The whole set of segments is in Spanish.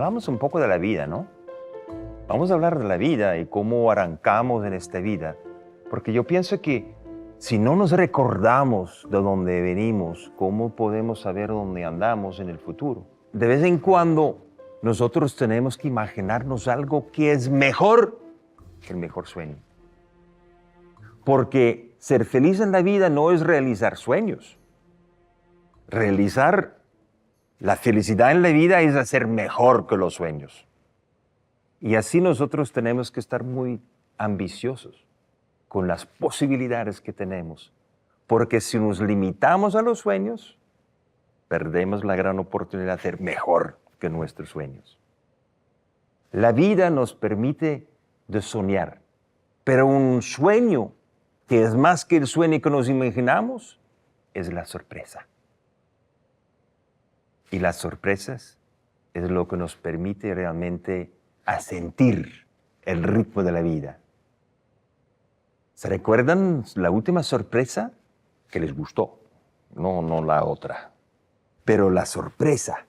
hablamos un poco de la vida, ¿no? Vamos a hablar de la vida y cómo arrancamos en esta vida, porque yo pienso que si no nos recordamos de dónde venimos, ¿cómo podemos saber dónde andamos en el futuro? De vez en cuando nosotros tenemos que imaginarnos algo que es mejor que el mejor sueño. Porque ser feliz en la vida no es realizar sueños. Realizar la felicidad en la vida es hacer mejor que los sueños. Y así nosotros tenemos que estar muy ambiciosos con las posibilidades que tenemos. Porque si nos limitamos a los sueños, perdemos la gran oportunidad de hacer mejor que nuestros sueños. La vida nos permite de soñar, pero un sueño que es más que el sueño que nos imaginamos es la sorpresa. Y las sorpresas es lo que nos permite realmente a sentir el ritmo de la vida. ¿Se recuerdan la última sorpresa que les gustó? No la otra. Pero la sorpresa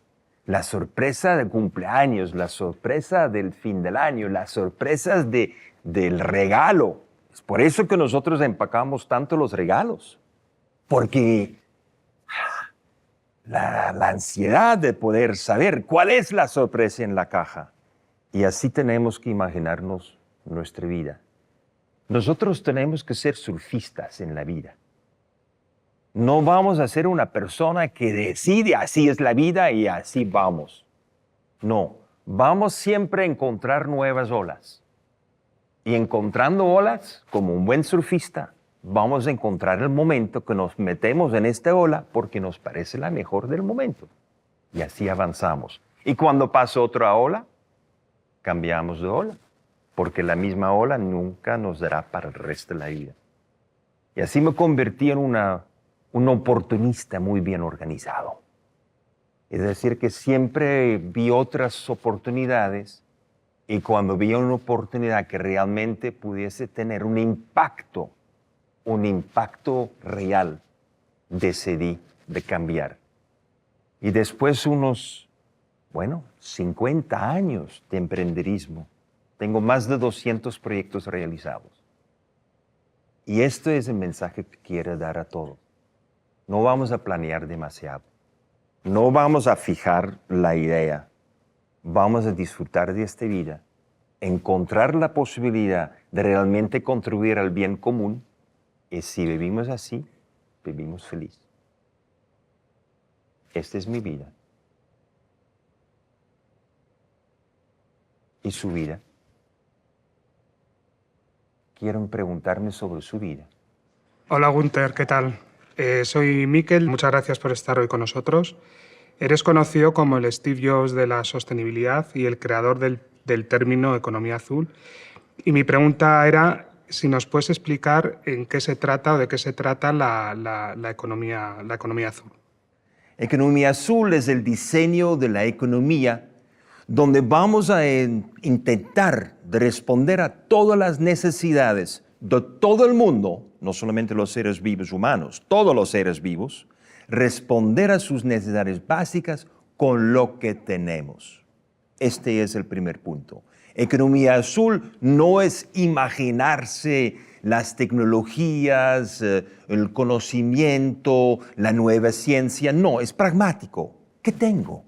de cumpleaños, la sorpresa del fin del año, las sorpresas del regalo. Es por eso que nosotros empacamos tanto los regalos. Porque la ansiedad de poder saber cuál es la sorpresa en la caja. Y así tenemos que imaginarnos nuestra vida. Nosotros tenemos que ser surfistas en la vida. No vamos a ser una persona que decide así es la vida y así vamos. No, vamos siempre a encontrar nuevas olas. Y encontrando olas, como un buen surfista, vamos a encontrar el momento que nos metemos en esta ola porque nos parece la mejor del momento. Y así avanzamos. Y cuando pasa otra ola, cambiamos de ola, porque la misma ola nunca nos dará para el resto de la vida. Y así me convertí en un oportunista muy bien organizado. Es decir, que siempre vi otras oportunidades y cuando vi una oportunidad que realmente pudiese tener un impacto real, decidí de cambiar. Y después 50 años de emprenderismo. Tengo más de 200 proyectos realizados. Y esto es el mensaje que quiero dar a todos. No vamos a planear demasiado. No vamos a fijar la idea. Vamos a disfrutar de esta vida, encontrar la posibilidad de realmente contribuir al bien común. Y si vivimos así, vivimos feliz. Esta es mi vida. ¿Y su vida? Quieren preguntarme sobre su vida. Hola Gunther, ¿qué tal? Soy Miquel, muchas gracias por estar hoy con nosotros. Eres conocido como el Steve Jobs de la sostenibilidad y el creador del término economía azul. Y mi pregunta era si nos puedes explicar en qué se trata o de qué se trata la economía azul. Economía azul es el diseño de la economía donde vamos a intentar de responder a todas las necesidades de todo el mundo, no solamente los seres vivos humanos, todos los seres vivos, responder a sus necesidades básicas con lo que tenemos. Este es el primer punto. Economía azul no es imaginarse las tecnologías, el conocimiento, la nueva ciencia. No, es pragmático. ¿Qué tengo?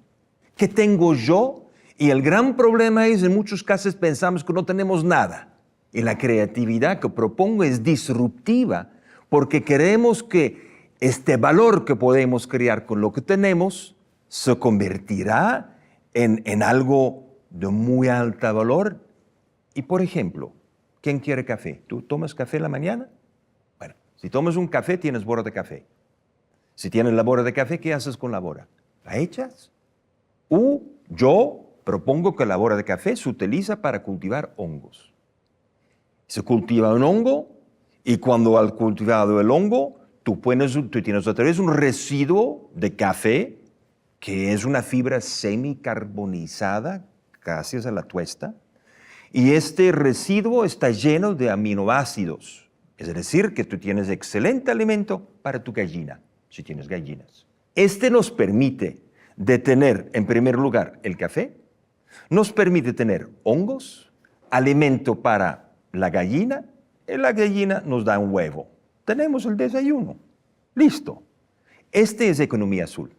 ¿Qué tengo yo? Y el gran problema es, en muchos casos pensamos que no tenemos nada. Y la creatividad que propongo es disruptiva porque queremos que este valor que podemos crear con lo que tenemos se convertirá en algo de muy alto valor. Y por ejemplo, ¿quién quiere café? ¿Tú tomas café en la mañana? Bueno, si tomas un café, tienes bora de café. Si tienes la bora de café, ¿qué haces con la bora? ¿La echas? Yo propongo que la bora de café se utiliza para cultivar hongos. Se cultiva un hongo y cuando has cultivado el hongo, tú tienes otra vez un residuo de café que es una fibra semicarbonizada gracias a la tuesta. Y este residuo está lleno de aminoácidos. Es decir, que tú tienes excelente alimento para tu gallina, si tienes gallinas. Este nos permite de tener, en primer lugar, el café, Nos permite tener hongos, alimento para la gallina, y la gallina nos da un huevo. Tenemos el desayuno. Listo. Este es economía azul.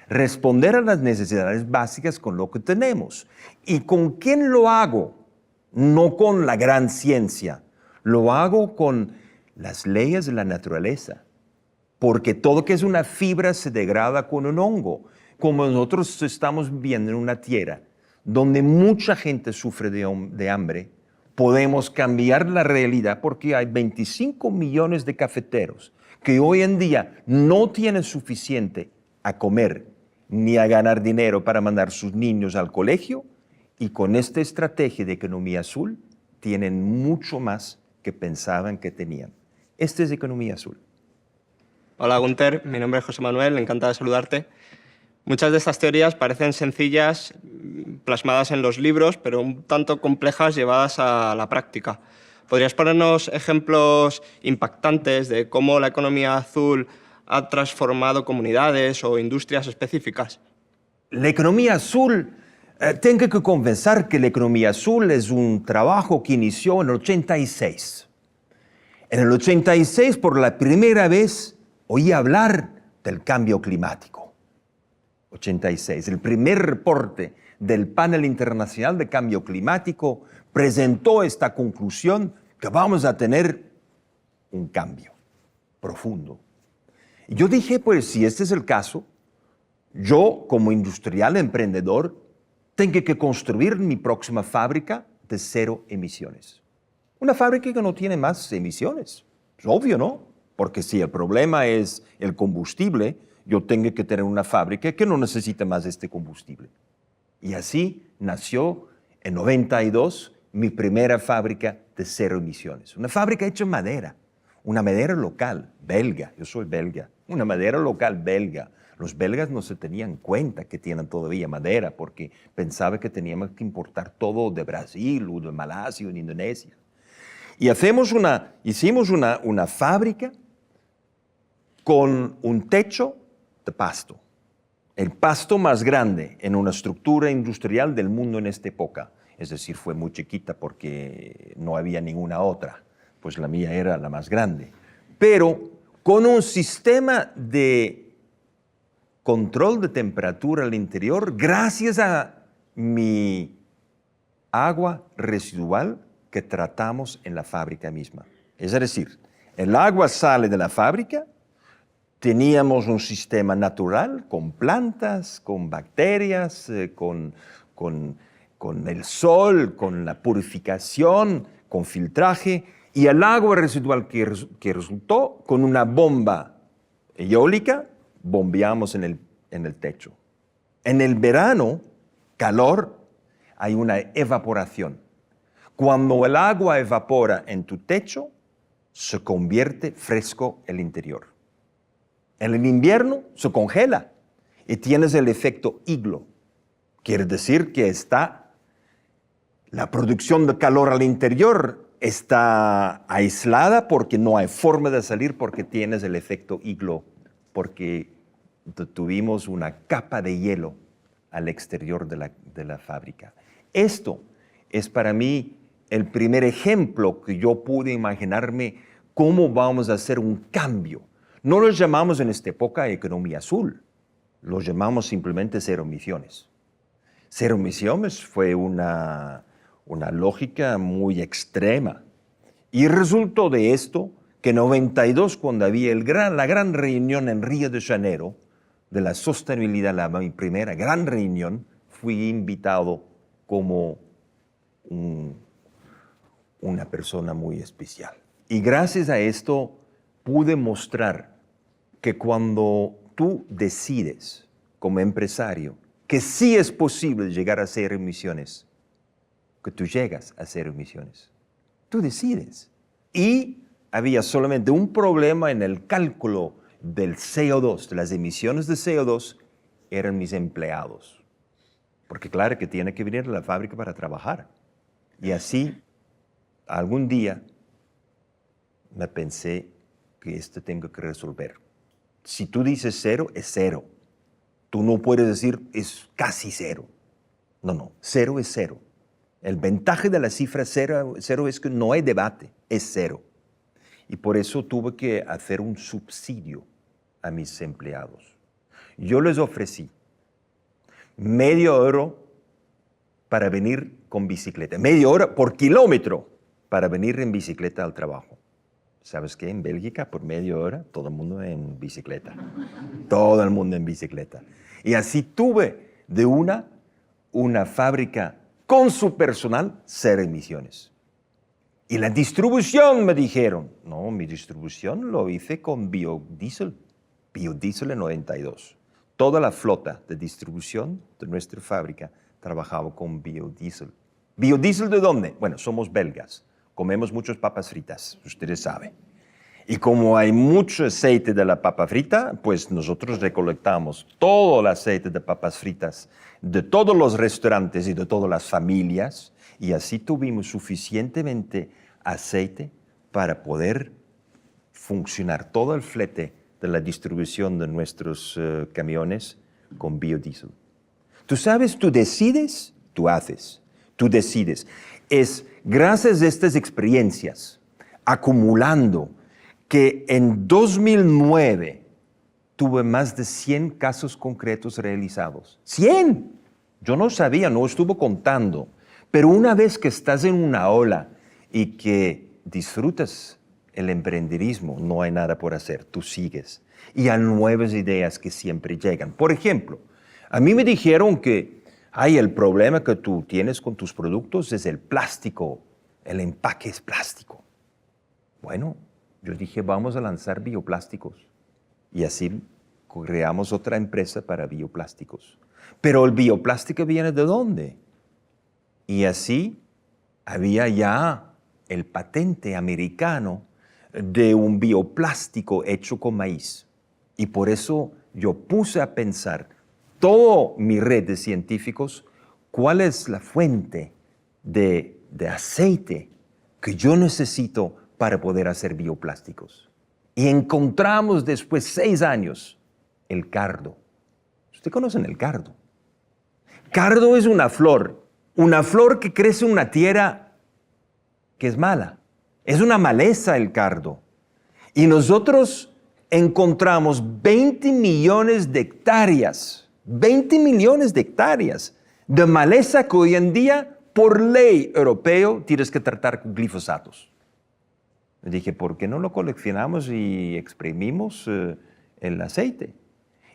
Responder a las necesidades básicas con lo que tenemos. ¿Y con quién lo hago? No con la gran ciencia. Lo hago con las leyes de la naturaleza. Porque todo que es una fibra se degrada con un hongo. Como nosotros estamos viviendo en una tierra donde mucha gente sufre de hambre, podemos cambiar la realidad porque hay 25 millones de cafeteros que hoy en día no tienen suficiente a comer ni a ganar dinero para mandar sus niños al colegio, y con esta estrategia de economía azul tienen mucho más que pensaban que tenían. Esta es economía azul. Hola Gunther, mi nombre es José Manuel, encantado de saludarte. Muchas de estas teorías parecen sencillas, plasmadas en los libros, pero un tanto complejas llevadas a la práctica. ¿Podrías ponernos ejemplos impactantes de cómo la economía azul ha transformado comunidades o industrias específicas? La economía azul, tengo que confesar que la economía azul es un trabajo que inició en el 86. En el 86, por la primera vez, oí hablar del cambio climático. 86, el primer reporte del Panel Internacional de Cambio Climático presentó esta conclusión que vamos a tener un cambio profundo. Y yo dije, pues si este es el caso, yo como industrial emprendedor tengo que construir mi próxima fábrica de cero emisiones. Una fábrica que no tiene más emisiones. Es obvio, ¿no? Porque si el problema es el combustible, yo tengo que tener una fábrica que no necesita más este combustible. Y así nació en 92 mi primera fábrica de cero emisiones. Una fábrica hecha en madera, una madera local, belga. Yo soy belga. Una madera local belga. Los belgas no se tenían cuenta que tienen todavía madera porque pensaban que teníamos que importar todo de Brasil o de Malasia o de Indonesia. Y hicimos una fábrica con un techo de pasto. El pasto más grande en una estructura industrial del mundo en esta época. Es decir, fue muy chiquita porque no había ninguna otra. Pues la mía era la más grande. Pero con un sistema de control de temperatura al interior, gracias a mi agua residual que tratamos en la fábrica misma. Es decir, el agua sale de la fábrica. Teníamos un sistema natural con plantas, con bacterias, con el sol, con la purificación, con filtraje, y el agua residual que resultó con una bomba eólica, bombeamos en el techo. En el verano, calor, hay una evaporación. Cuando el agua evapora en tu techo, se convierte fresco el interior. En el invierno se congela y tienes el efecto iglo. Quiere decir que la producción de calor al interior está aislada porque no hay forma de salir porque tienes el efecto iglo, porque tuvimos una capa de hielo al exterior de la fábrica. Esto es para mí el primer ejemplo que yo pude imaginarme cómo vamos a hacer un cambio. No lo llamamos en esta época economía azul, lo llamamos simplemente cero emisiones. Cero emisiones fue una lógica muy extrema. Y resultó de esto que en 92, cuando había la gran reunión en Río de Janeiro, de la sostenibilidad, mi primera gran reunión, fui invitado como una persona muy especial. Y gracias a esto pude mostrar que cuando tú decides como empresario que sí es posible llegar a cero emisiones, que tú llegas a cero emisiones. Tú decides. Y había solamente un problema en el cálculo del CO2, de las emisiones de CO2, eran mis empleados. Porque claro que tiene que venir a la fábrica para trabajar. Y así, algún día, me pensé que esto tengo que resolver. Si tú dices cero, es cero. Tú no puedes decir es casi cero. No, no, cero es cero. El ventaja de la cifra cero es que no hay debate, es cero. Y por eso tuve que hacer un subsidio a mis empleados. Yo les ofrecí €0,5 para venir con bicicleta, media hora por kilómetro para venir en bicicleta al trabajo. ¿Sabes qué? En Bélgica, por media hora, todo el mundo en bicicleta. Todo el mundo en bicicleta. Y así tuve de una fábrica con su personal, 0 emisiones. Y la distribución, me dijeron. No, mi distribución lo hice con biodiesel. Biodiesel en 92. Toda la flota de distribución de nuestra fábrica trabajaba con biodiesel. ¿Biodiesel de dónde? Bueno, somos belgas. Comemos muchas papas fritas, ustedes saben. Y como hay mucho aceite de la papa frita, pues nosotros recolectamos todo el aceite de papas fritas de todos los restaurantes y de todas las familias, y así tuvimos suficientemente aceite para poder funcionar todo el flete de la distribución de nuestros camiones con biodiesel. Tú sabes, tú decides, tú haces. Tú decides. Es gracias a estas experiencias, acumulando, que en 2009 tuve más de 100 casos concretos realizados. ¡100! Yo no sabía, no estuve contando. Pero una vez que estás en una ola y que disfrutas el emprenderismo, no hay nada por hacer, tú sigues. Y hay nuevas ideas que siempre llegan. Por ejemplo, a mí me dijeron que el problema que tú tienes con tus productos es el plástico, el empaque es plástico. Bueno, yo dije, vamos a lanzar bioplásticos. Y así creamos otra empresa para bioplásticos. Pero el bioplástico viene ¿de dónde? Y así había ya el patente americano de un bioplástico hecho con maíz. Y por eso yo puse a pensar toda mi red de científicos cuál es la fuente de aceite que yo necesito para poder hacer bioplásticos. Y encontramos después 6 años el cardo. ¿Ustedes conocen el cardo? Cardo es una flor que crece en una tierra que es mala. Es una maleza el cardo. Y nosotros encontramos 20 millones de hectáreas, 20 millones de hectáreas de maleza que hoy en día, por ley europea, tienes que tratar con glifosatos. Le dije, ¿por qué no lo coleccionamos y exprimimos el aceite?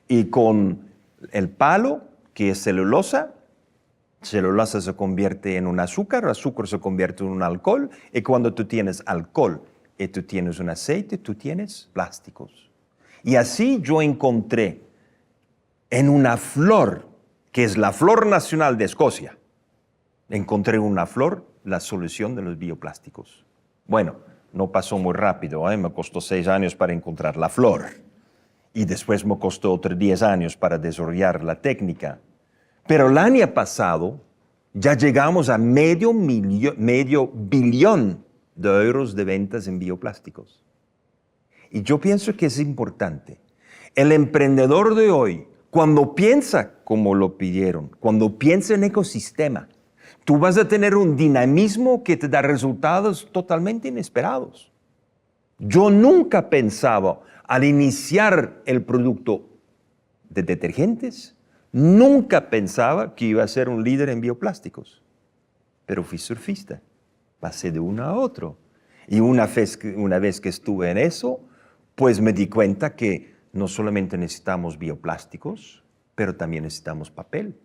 Y con el palo, que es celulosa se convierte en un azúcar se convierte en un alcohol, y cuando tú tienes alcohol y tú tienes un aceite, tú tienes plásticos. Y así yo encontré en una flor, que es la flor nacional de Escocia, encontré en una flor la solución de los bioplásticos. Bueno, no pasó muy rápido, me costó 6 años para encontrar la flor. Y después me costó otros 10 años para desarrollar la técnica. Pero el año pasado ya llegamos a medio billón de euros de ventas en bioplásticos. Y yo pienso que es importante. El emprendedor de hoy, cuando piensa como lo pidieron, cuando piensa en ecosistema, tú vas a tener un dinamismo que te da resultados totalmente inesperados. Yo nunca pensaba, al iniciar el producto de detergentes, nunca pensaba que iba a ser un líder en bioplásticos. Pero fui surfista, pasé de uno a otro. Y una vez que estuve en eso, pues me di cuenta que no solamente necesitamos bioplásticos, pero también necesitamos papel.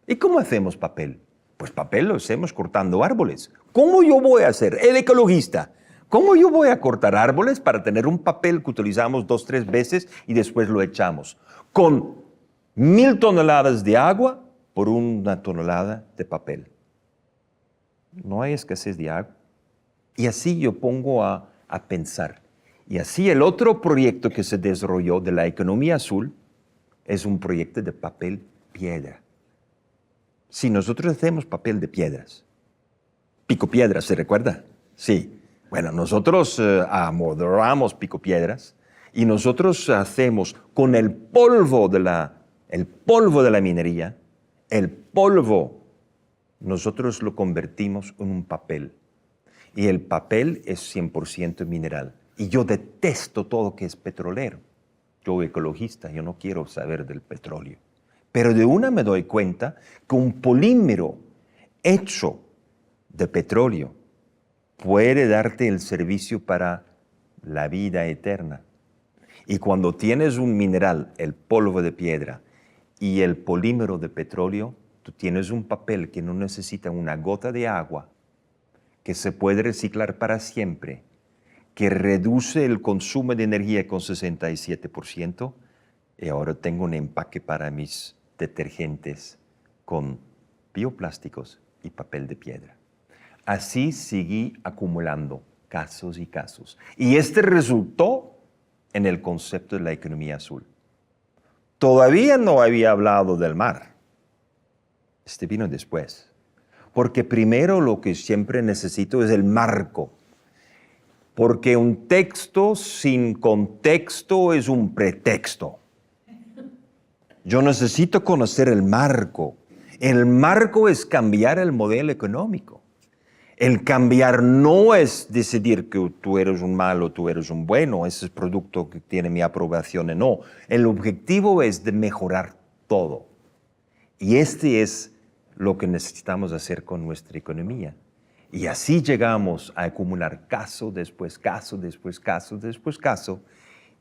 ¿Y cómo hacemos papel? Pues papel lo hacemos cortando árboles. ¿Cómo yo voy a hacer, el ecologista? ¿Cómo yo voy a cortar árboles para tener un papel que utilizamos 2 o 3 veces y después lo echamos? Con 1000 toneladas de agua por 1 tonelada de papel. No hay escasez de agua. Y así yo pongo a pensar. Y así el otro proyecto que se desarrolló de la economía azul es un proyecto de papel piedra. Si nosotros hacemos papel de piedras, picopiedras, ¿se recuerda? Sí. Bueno, nosotros amoderamos picopiedras y nosotros hacemos con el polvo de la minería, el polvo nosotros lo convertimos en un papel. Y el papel es 100% mineral. Y yo detesto todo que es petrolero. Yo ecologista, yo no quiero saber del petróleo. Pero de una me doy cuenta que un polímero hecho de petróleo puede darte el servicio para la vida eterna. Y cuando tienes un mineral, el polvo de piedra y el polímero de petróleo, tú tienes un papel que no necesita una gota de agua, que se puede reciclar para siempre, que reduce el consumo de energía con 67%, y ahora tengo un empaque para mis detergentes con bioplásticos y papel de piedra. Así seguí acumulando casos y casos. Y este resultó en el concepto de la economía azul. Todavía no había hablado del mar. Este vino después. Porque primero lo que siempre necesito es el marco. Porque un texto sin contexto es un pretexto. Yo necesito conocer el marco. El marco es cambiar el modelo económico. El cambiar no es decidir que tú eres un malo, tú eres un bueno, ese es producto que tiene mi aprobación o no. El objetivo es de mejorar todo. Y este es lo que necesitamos hacer con nuestra economía. Y así llegamos a acumular caso después caso, después caso, después caso.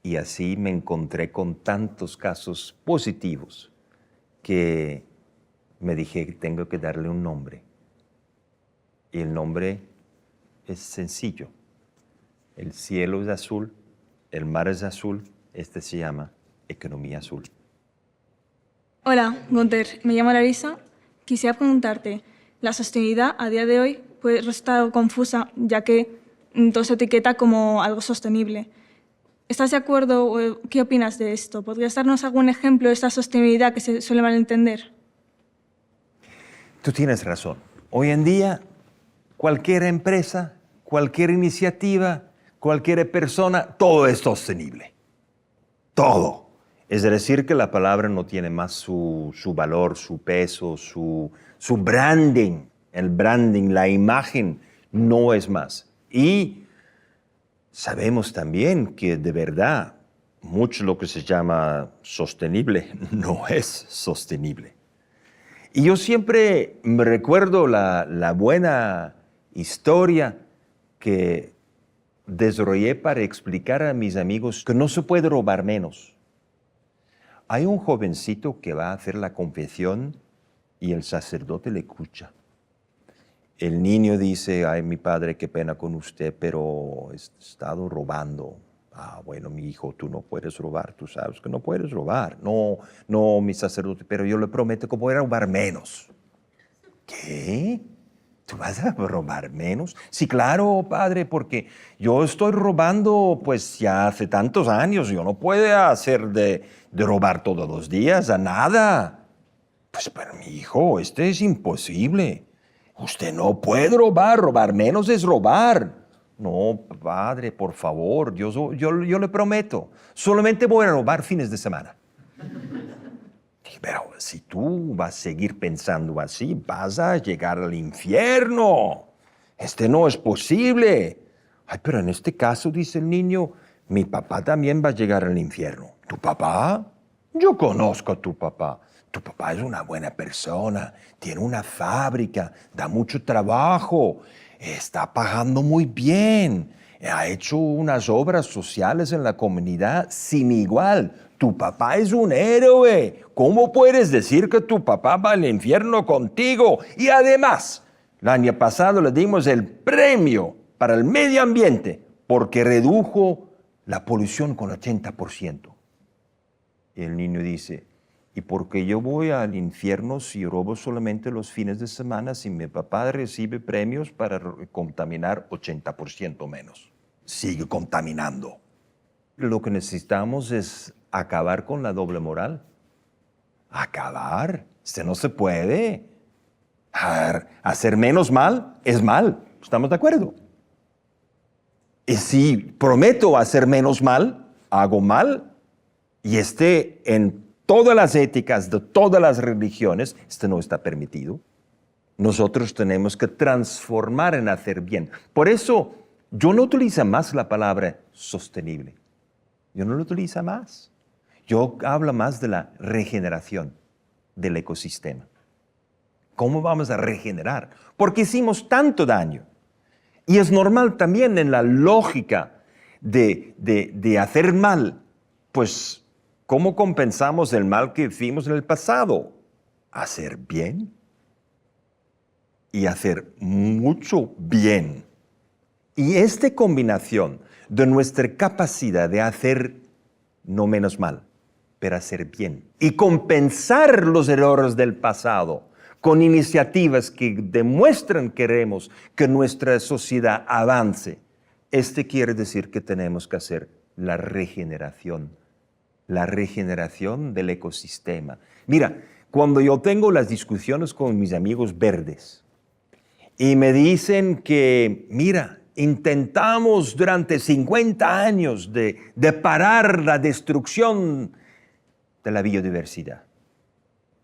Y así me encontré con tantos casos positivos que me dije que tengo que darle un nombre. Y el nombre es sencillo. El cielo es azul, el mar es azul, este se llama economía azul. Hola, Gunther, me llamo Larisa. Quisiera preguntarte, la sostenibilidad a día de hoy puede resultar confusa, ya que todo se etiqueta como algo sostenible. ¿Estás de acuerdo o qué opinas de esto? ¿Podrías darnos algún ejemplo de esta sostenibilidad que se suele malentender? Tú tienes razón. Hoy en día, cualquier empresa, cualquier iniciativa, cualquier persona, todo es sostenible. Todo. Es decir, que la palabra no tiene más su valor, su peso, su branding. El branding, la imagen, no es más. Y sabemos también que de verdad, mucho lo que se llama sostenible no es sostenible. Y yo siempre me recuerdo la buena historia que desarrollé para explicar a mis amigos que no se puede robar menos. Hay un jovencito que va a hacer la confesión y el sacerdote le escucha. El niño dice, ay, mi padre, qué pena con usted, pero he estado robando. Ah, bueno, mi hijo, tú no puedes robar, tú sabes que no puedes robar. No, mi sacerdote, pero yo le prometo que voy a robar menos. ¿Qué? ¿Tú vas a robar menos? Sí, claro, padre, porque yo estoy robando pues ya hace tantos años. Yo no puedo hacer de robar todos los días a nada. Pues, pero mi hijo, este es imposible. Usted no puede robar menos es robar. No, padre, por favor, yo le prometo, solamente voy a robar fines de semana. Pero si tú vas a seguir pensando así, vas a llegar al infierno. Este no es posible. Ay, pero en este caso, dice el niño, mi papá también va a llegar al infierno. ¿Tu papá? Yo conozco a tu papá. Tu papá es una buena persona, tiene una fábrica, da mucho trabajo, está pagando muy bien, ha hecho unas obras sociales en la comunidad sin igual. Tu papá es un héroe. ¿Cómo puedes decir que tu papá va al infierno contigo? Y además, el año pasado le dimos el premio para el medio ambiente porque redujo la polución con 80%. Y el niño dice, ¿y por qué yo voy al infierno si robo solamente los fines de semana si mi papá recibe premios para contaminar 80% menos? Sigue contaminando. Lo que necesitamos es acabar con la doble moral. Acabar. Esto no se puede. Hacer menos mal es mal. ¿Estamos de acuerdo? Y si prometo hacer menos mal, hago mal. Y en todas las éticas de todas las religiones, esto no está permitido. Nosotros tenemos que transformar en hacer bien. Por eso yo no utilizo más la palabra sostenible. Yo no lo utilizo más. Yo hablo más de la regeneración del ecosistema. ¿Cómo vamos a regenerar? Porque hicimos tanto daño. Y es normal también en la lógica de hacer mal, pues, ¿cómo compensamos el mal que hicimos en el pasado? Hacer bien y hacer mucho bien. Y esta combinación de nuestra capacidad de hacer no menos mal, pero hacer bien y compensar los errores del pasado con iniciativas que demuestran que queremos que nuestra sociedad avance. Quiere decir que tenemos que hacer la regeneración del ecosistema. Mira, cuando yo tengo las discusiones con mis amigos verdes y me dicen que, mira, intentamos durante 50 años de parar la destrucción de la biodiversidad.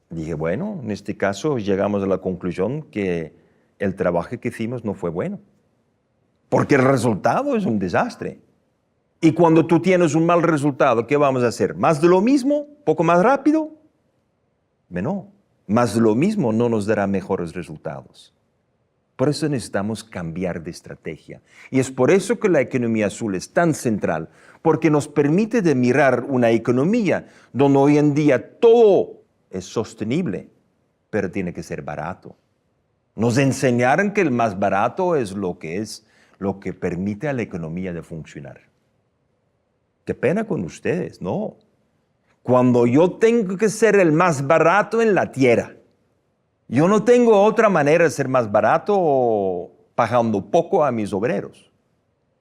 Dije, bueno, en este caso llegamos a la conclusión que el trabajo que hicimos no fue bueno, porque el resultado es un desastre. Y cuando tú tienes un mal resultado, ¿qué vamos a hacer? ¿Más de lo mismo? ¿Poco más rápido? No, más de lo mismo no nos dará mejores resultados. Por eso necesitamos cambiar de estrategia. Y es por eso que la economía azul es tan central, porque nos permite de mirar una economía donde hoy en día todo es sostenible, pero tiene que ser barato. Nos enseñaron que el más barato es lo que permite a la economía de funcionar. Qué pena con ustedes, ¿no? Cuando yo tengo que ser el más barato en la tierra, yo no tengo otra manera de ser más barato pagando poco a mis obreros,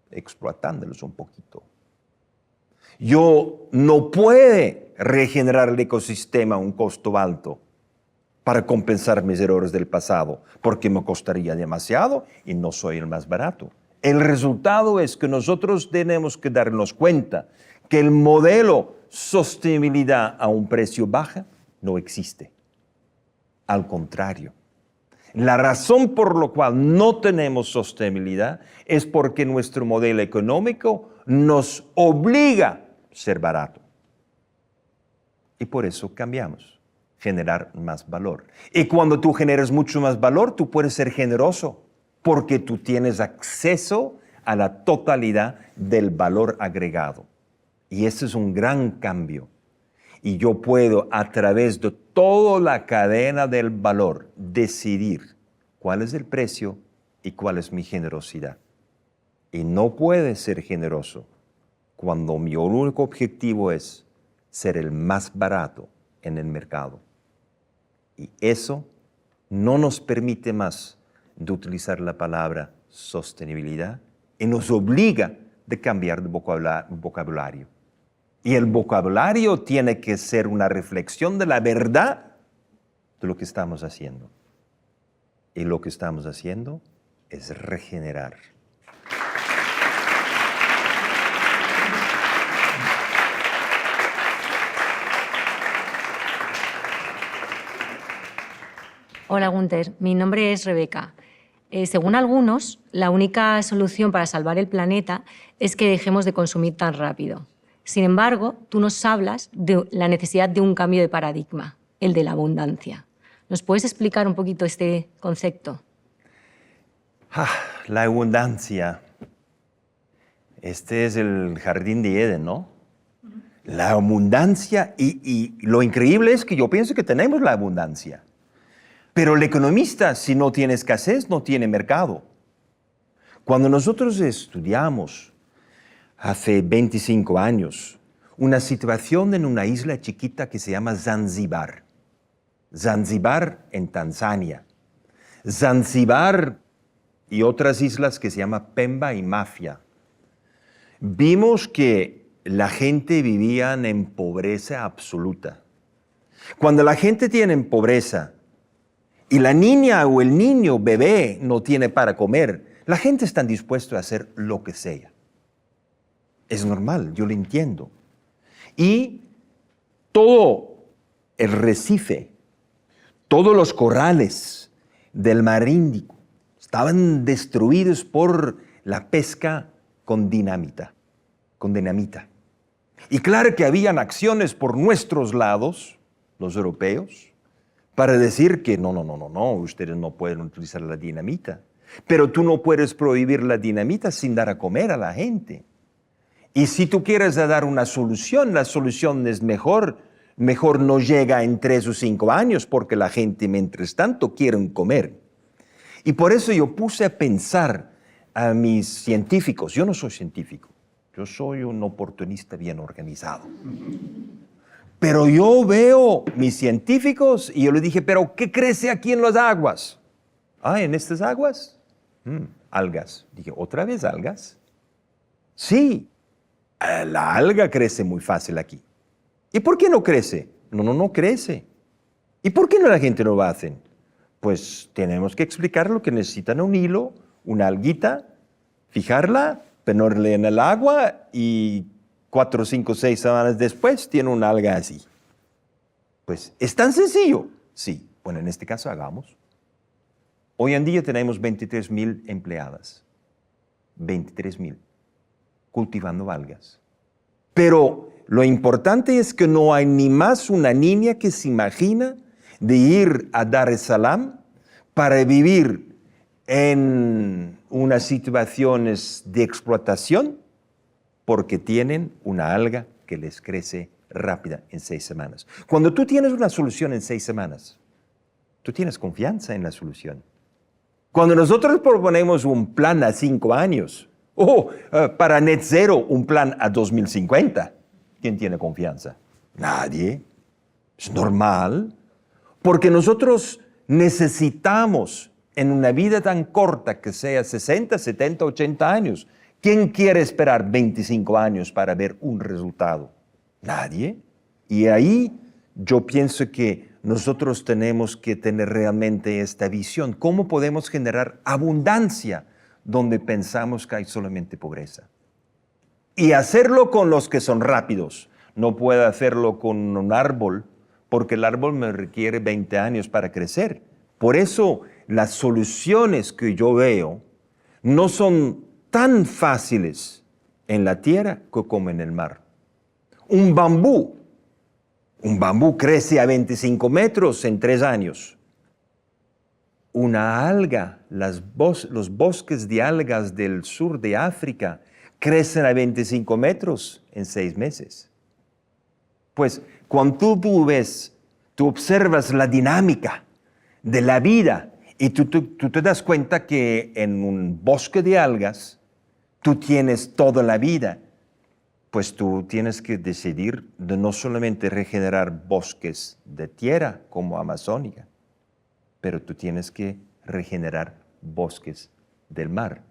explotándolos un poquito. Yo no puedo regenerar el ecosistema a un costo alto para compensar mis errores del pasado, porque me costaría demasiado y no soy el más barato. El resultado es que nosotros tenemos que darnos cuenta que el modelo sostenibilidad a un precio bajo no existe. Al contrario, la razón por la cual no tenemos sostenibilidad es porque nuestro modelo económico nos obliga a ser barato. Y por eso cambiamos, generar más valor. Y cuando tú generas mucho más valor, tú puedes ser generoso, porque tú tienes acceso a la totalidad del valor agregado. Y ese es un gran cambio. Y yo puedo, a través de toda la cadena del valor, decidir cuál es el precio y cuál es mi generosidad. Y no puede ser generoso cuando mi único objetivo es ser el más barato en el mercado. Y eso no nos permite más de utilizar la palabra sostenibilidad y nos obliga de cambiar de vocabulario. Y el vocabulario tiene que ser una reflexión de la verdad de lo que estamos haciendo. Y lo que estamos haciendo es regenerar. Hola Gunther, mi nombre es Rebeca. Según algunos, la única solución para salvar el planeta es que dejemos de consumir tan rápido. Sin embargo, tú nos hablas de la necesidad de un cambio de paradigma, el de la abundancia. ¿Nos puedes explicar un poquito este concepto? La abundancia. Este es el jardín de Edén, ¿no? La abundancia, y lo increíble es que yo pienso que tenemos la abundancia. Pero el economista, si no tiene escasez, no tiene mercado. Cuando nosotros estudiamos hace 25 años una situación en una isla chiquita que se llama Zanzíbar. Zanzíbar en Tanzania. Zanzíbar y otras islas que se llama Pemba y Mafia. Vimos que la gente vivía en pobreza absoluta. Cuando la gente tiene pobreza y la niña o el niño bebé no tiene para comer, la gente está dispuesta a hacer lo que sea. Es normal, yo lo entiendo. Y todo el recife, todos los corrales, del mar Índico. Estaban destruidos por la pesca con dinamita. Y claro que habían acciones por nuestros lados, los europeos, para decir que no, ustedes no pueden utilizar la dinamita. Pero tú no puedes prohibir la dinamita sin dar a comer a la gente. Y si tú quieres dar una solución, la solución es mejor no llega en 3 o 5 años porque la gente mientras tanto quiere comer. Y por eso yo puse a pensar a mis científicos. Yo no soy científico, yo soy un oportunista bien organizado. Pero yo veo mis científicos y yo les dije, ¿pero qué crece aquí en las aguas? ¿En estas aguas? Algas. Dije, ¿otra vez algas? Sí, la alga crece muy fácil aquí. ¿Y por qué no crece? No crece. ¿Y por qué la gente no lo hace? Pues tenemos que explicar que necesitan un hilo, una alguita, fijarla, ponerle en el agua y 4, 5, 6 semanas después tiene una alga así. Pues, ¿es tan sencillo? Sí. Bueno, en este caso hagamos. Hoy en día tenemos 23,000 empleadas. 23,000 cultivando algas. Pero lo importante es que no hay ni más una niña que se imagina de ir a Dar es Salaam para vivir en unas situaciones de explotación porque tienen una alga que les crece rápida en 6 semanas. Cuando tú tienes una solución en 6 semanas, tú tienes confianza en la solución. Cuando nosotros proponemos un plan a 5 años, para net zero, un plan a 2050, ¿quién tiene confianza? Nadie. Es normal. Porque nosotros necesitamos, en una vida tan corta que sea 60, 70, 80 años, ¿quién quiere esperar 25 años para ver un resultado? Nadie. Y ahí yo pienso que nosotros tenemos que tener realmente esta visión. ¿Cómo podemos generar abundancia donde pensamos que hay solamente pobreza? Y hacerlo con los que son rápidos. No puedo hacerlo con un árbol, porque el árbol me requiere 20 años para crecer. Por eso las soluciones que yo veo no son tan fáciles en la tierra como en el mar. Un bambú crece a 25 metros en 3 años. Una alga, los bosques de algas del sur de África crecen a 25 metros en 6 meses. Pues cuando tú ves, tú observas la dinámica de la vida y tú te das cuenta que en un bosque de algas tú tienes toda la vida. Pues tú tienes que decidir de no solamente regenerar bosques de tierra como Amazónica, pero tú tienes que regenerar bosques del mar.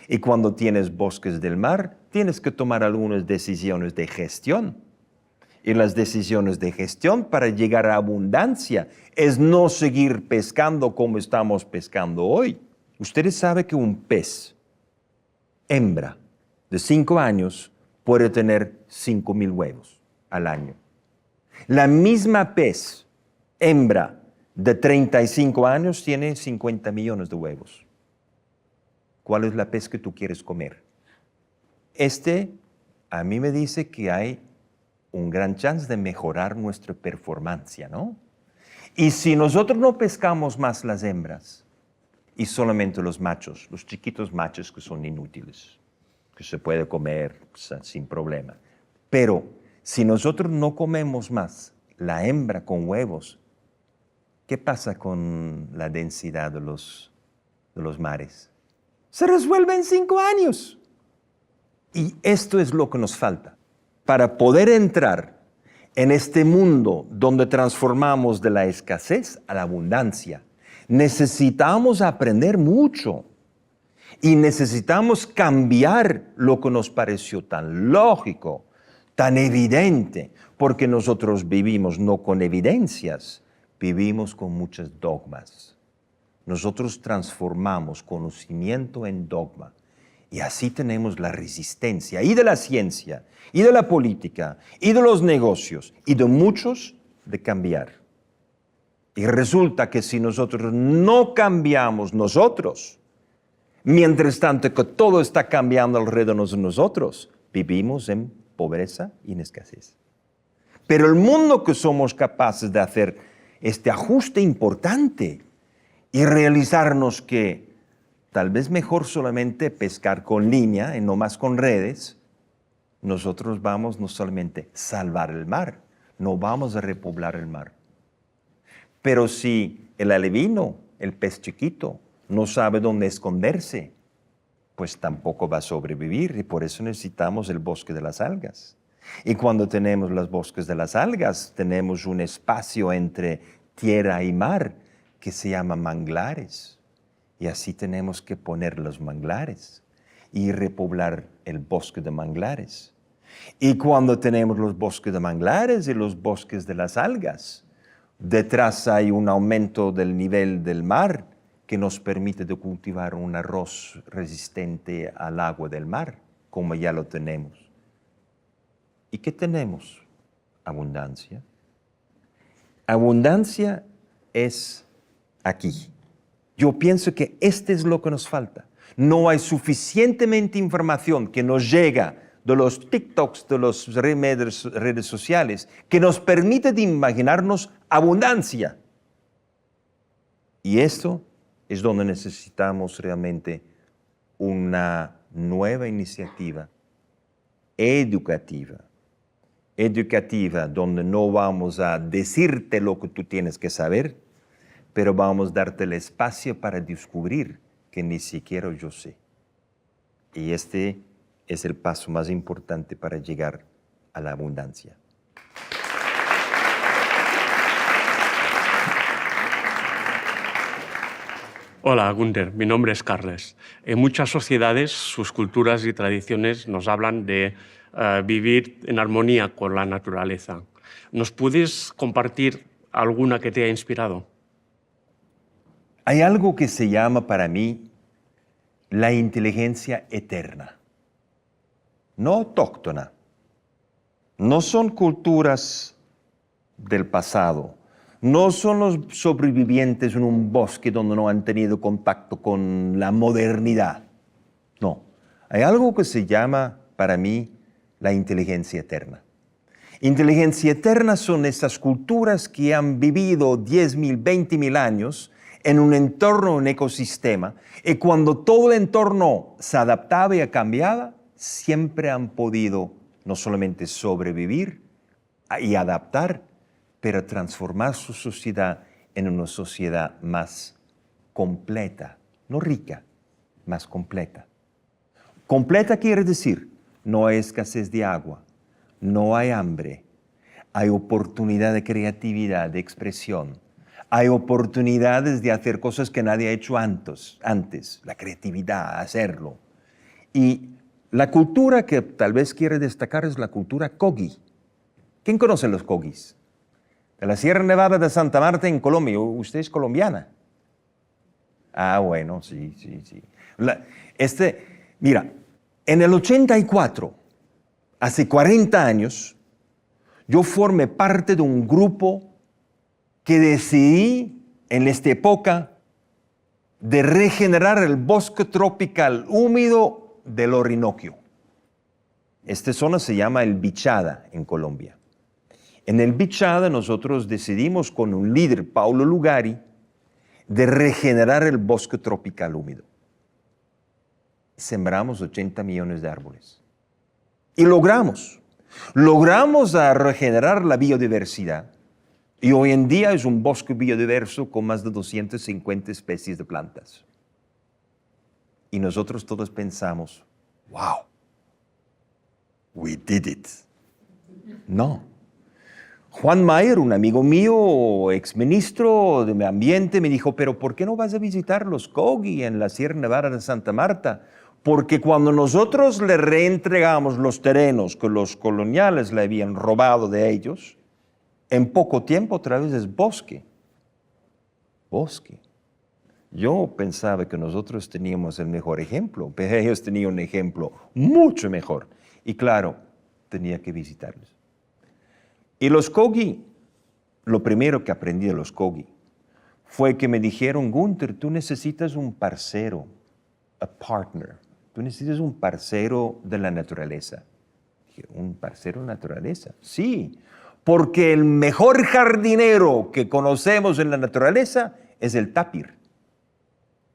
Y cuando tienes bosques del mar, tienes que tomar algunas decisiones de gestión. Y las decisiones de gestión para llegar a abundancia es no seguir pescando como estamos pescando hoy. Ustedes saben que un pez hembra de 5 años puede tener 5,000 huevos al año. La misma pez hembra de 35 años tiene 50 millones de huevos. ¿Cuál es la pez que tú quieres comer? A mí me dice que hay un gran chance de mejorar nuestra performance, ¿no? Y si nosotros no pescamos más las hembras y solamente los machos, los chiquitos machos que son inútiles, que se puede comer sin problema. Pero si nosotros no comemos más la hembra con huevos, ¿qué pasa con la densidad de los mares? Se resuelve en 5 años. Y esto es lo que nos falta. Para poder entrar en este mundo donde transformamos de la escasez a la abundancia, necesitamos aprender mucho. Y necesitamos cambiar lo que nos pareció tan lógico, tan evidente, porque nosotros vivimos no con evidencias, vivimos con muchos dogmas. Nosotros transformamos conocimiento en dogma y así tenemos la resistencia y de la ciencia, y de la política, y de los negocios, y de muchos de cambiar. Y resulta que si nosotros no cambiamos nosotros, mientras tanto que todo está cambiando alrededor de nosotros, vivimos en pobreza y en escasez. Pero el mundo que somos capaces de hacer este ajuste importante y realizarnos que tal vez mejor solamente pescar con línea y no más con redes, nosotros vamos no solamente a salvar el mar, no vamos a repoblar el mar. Pero si el alevino, el pez chiquito, no sabe dónde esconderse, pues tampoco va a sobrevivir y por eso necesitamos el bosque de las algas. Y cuando tenemos los bosques de las algas, tenemos un espacio entre tierra y mar que se llama manglares. Y así tenemos que poner los manglares y repoblar el bosque de manglares. Y cuando tenemos los bosques de manglares y los bosques de las algas, detrás hay un aumento del nivel del mar que nos permite de cultivar un arroz resistente al agua del mar, como ya lo tenemos. ¿Y qué tenemos? Abundancia. Abundancia es aquí. Yo pienso que este es lo que nos falta. No hay suficientemente información que nos llega de los TikToks, de las redes sociales, que nos permite de imaginarnos abundancia. Y esto es donde necesitamos realmente una nueva iniciativa educativa. Educativa, donde no vamos a decirte lo que tú tienes que saber, pero vamos a darte el espacio para descubrir que ni siquiera yo sé. Y este es el paso más importante para llegar a la abundancia. Hola, Gunther. Mi nombre es Carles. En muchas sociedades, sus culturas y tradiciones nos hablan de vivir en armonía con la naturaleza. ¿Nos puedes compartir alguna que te haya inspirado? Hay algo que se llama para mí la inteligencia eterna, no autóctona. No son culturas del pasado, no son los sobrevivientes en un bosque donde no han tenido contacto con la modernidad. No, hay algo que se llama para mí la inteligencia eterna. Inteligencia eterna son esas culturas que han vivido 10.000, 20.000 años en un entorno, un ecosistema, y cuando todo el entorno se adaptaba y cambiaba, siempre han podido no solamente sobrevivir y adaptar, pero transformar su sociedad en una sociedad más completa, no rica, más completa. Completa quiere decir, no hay escasez de agua, no hay hambre, hay oportunidad de creatividad, de expresión, hay oportunidades de hacer cosas que nadie ha hecho antes, la creatividad, hacerlo. Y la cultura que tal vez quiere destacar es la cultura Kogi. ¿Quién conoce los Kogis? De la Sierra Nevada de Santa Marta en Colombia. ¿Usted es colombiana? Ah, bueno, sí. Mira, en el 84, hace 40 años, yo formé parte de un grupo que decidí en esta época de regenerar el bosque tropical húmedo del Orinoquio. Esta zona se llama el Bichada en Colombia. En el Bichada nosotros decidimos con un líder, Paulo Lugari, de regenerar el bosque tropical húmedo. Sembramos 80 millones de árboles. Y logramos regenerar la biodiversidad. Y hoy en día es un bosque biodiverso con más de 250 especies de plantas. Y nosotros todos pensamos, wow, we did it. No. Juan Mayer, un amigo mío, exministro de Medio Ambiente, me dijo, pero ¿por qué no vas a visitar los Kogi en la Sierra Nevada de Santa Marta? Porque cuando nosotros le reentregamos los terrenos que los coloniales le habían robado de ellos, en poco tiempo otra vez es bosque. Bosque. Yo pensaba que nosotros teníamos el mejor ejemplo, pero ellos tenían un ejemplo mucho mejor. Y claro, tenía que visitarlos. Y los Kogi, lo primero que aprendí de los Kogi fue que me dijeron, Gunther, tú necesitas un parcero, a partner. Tú necesitas un parcero de la naturaleza. Dije, ¿un parcero de la naturaleza? Sí, porque el mejor jardinero que conocemos en la naturaleza es el tapir.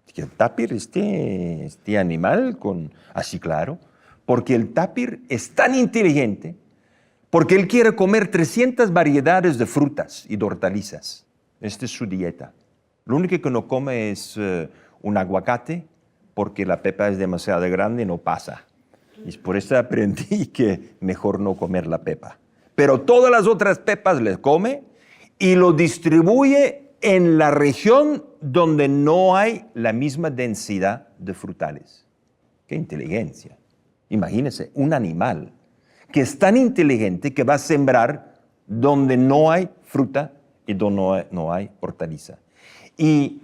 Dije, ¿el tapir, este animal con...? Así, claro, porque el tapir es tan inteligente porque él quiere comer 300 variedades de frutas y de hortalizas. Esta es su dieta. Lo único que no come es un aguacate, porque la pepa es demasiado grande y no pasa. Y por eso aprendí que mejor no comer la pepa. Pero todas las otras pepas les come y lo distribuye en la región donde no hay la misma densidad de frutales. ¡Qué inteligencia! Imagínense, un animal que es tan inteligente que va a sembrar donde no hay fruta y donde no hay hortaliza. Y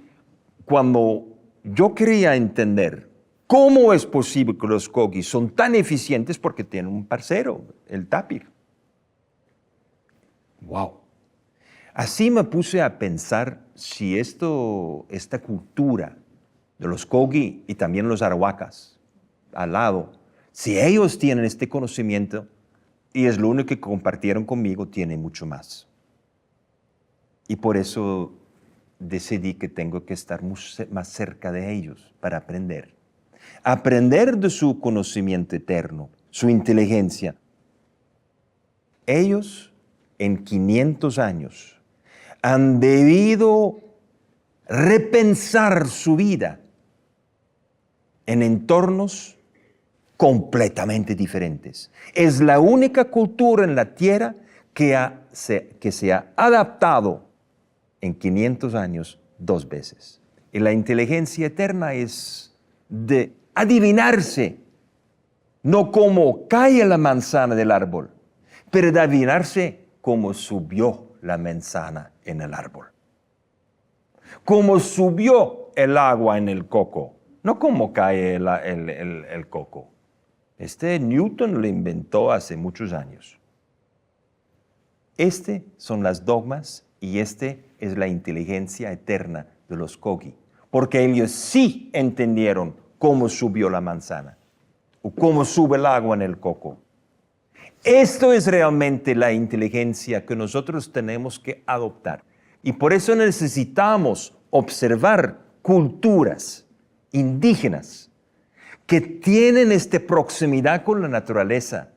cuando yo quería entender cómo es posible que los Kogis son tan eficientes, porque tienen un parcero, el tapir. ¡Wow! Así me puse a pensar si esta cultura de los Kogi y también los Arahuacas al lado, si ellos tienen este conocimiento y es lo único que compartieron conmigo, tienen mucho más. Y por eso decidí que tengo que estar más cerca de ellos para aprender. Aprender de su conocimiento eterno, su inteligencia. Ellos, en 500 años, han debido repensar su vida en entornos completamente diferentes. Es la única cultura en la Tierra que se ha adaptado en 500 años 2 veces. Y la inteligencia eterna es de adivinarse, no cómo cae la manzana del árbol, pero de adivinarse cómo subió la manzana en el árbol. Cómo subió el agua en el coco, no cómo cae el coco. Newton lo inventó hace muchos años. Son las dogmas y es la inteligencia eterna de los Kogi, porque ellos sí entendieron cómo subió la manzana o cómo sube el agua en el coco. Esto es realmente la inteligencia que nosotros tenemos que adoptar. Y por eso necesitamos observar culturas indígenas que tienen esta proximidad con la naturaleza,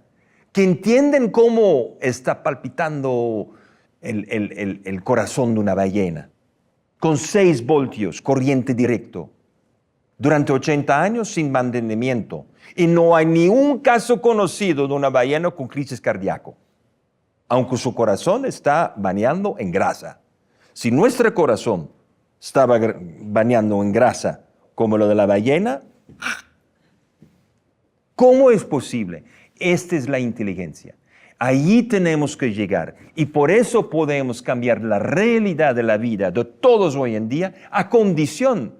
que entienden cómo está palpitando el corazón de una ballena, con 6 voltios, corriente directo, durante 80 años sin mantenimiento. Y no hay ni un caso conocido de una ballena con crisis cardíaco, aunque su corazón está bañando en grasa. Si nuestro corazón estaba bañando en grasa como lo de la ballena, ¿cómo es posible? Esta es la inteligencia. Allí tenemos que llegar y por eso podemos cambiar la realidad de la vida de todos hoy en día a condición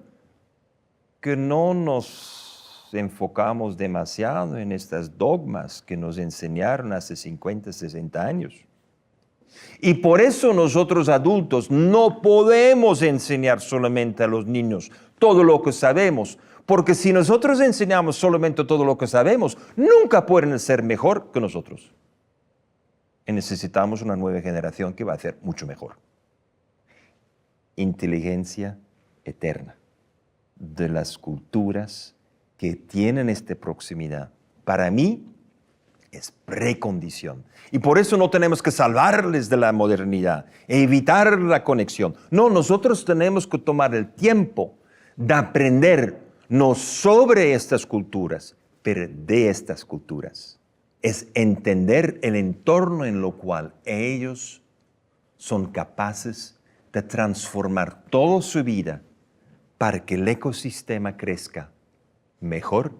que no nos enfocamos demasiado en estas dogmas que nos enseñaron hace 50, 60 años. Y por eso nosotros adultos no podemos enseñar solamente a los niños todo lo que sabemos, porque si nosotros enseñamos solamente todo lo que sabemos, nunca pueden ser mejor que nosotros. Y necesitamos una nueva generación que va a ser mucho mejor. Inteligencia eterna de las culturas que tienen esta proximidad. Para mí es precondición. Y por eso no tenemos que salvarles de la modernidad, evitar la conexión. No, nosotros tenemos que tomar el tiempo de aprender no sobre estas culturas, pero de estas culturas. Es entender el entorno en lo cual ellos son capaces de transformar toda su vida para que el ecosistema crezca mejor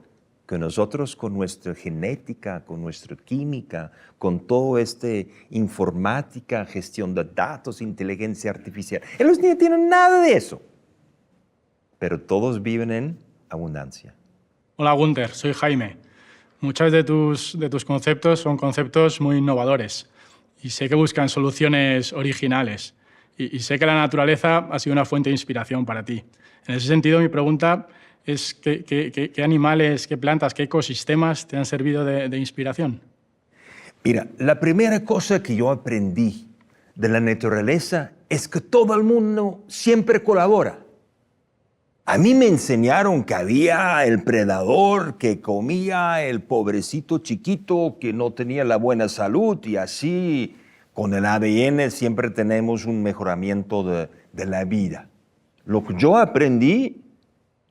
que nosotros con nuestra genética, con nuestra química, con toda esta informática, gestión de datos, inteligencia artificial. Ellos no tienen nada de eso, pero todos viven en abundancia. Hola Gunther, soy Jaime. Muchos de tus conceptos son conceptos muy innovadores y sé que buscan soluciones originales. y sé que la naturaleza ha sido una fuente de inspiración para ti. En ese sentido, mi pregunta es ¿qué animales, qué plantas, qué ecosistemas te han servido de inspiración? Mira, la primera cosa que yo aprendí de la naturaleza es que todo el mundo siempre colabora. A mí me enseñaron que había el predador que comía el pobrecito chiquito que no tenía la buena salud y así con el ADN siempre tenemos un mejoramiento de la vida. Lo que yo aprendí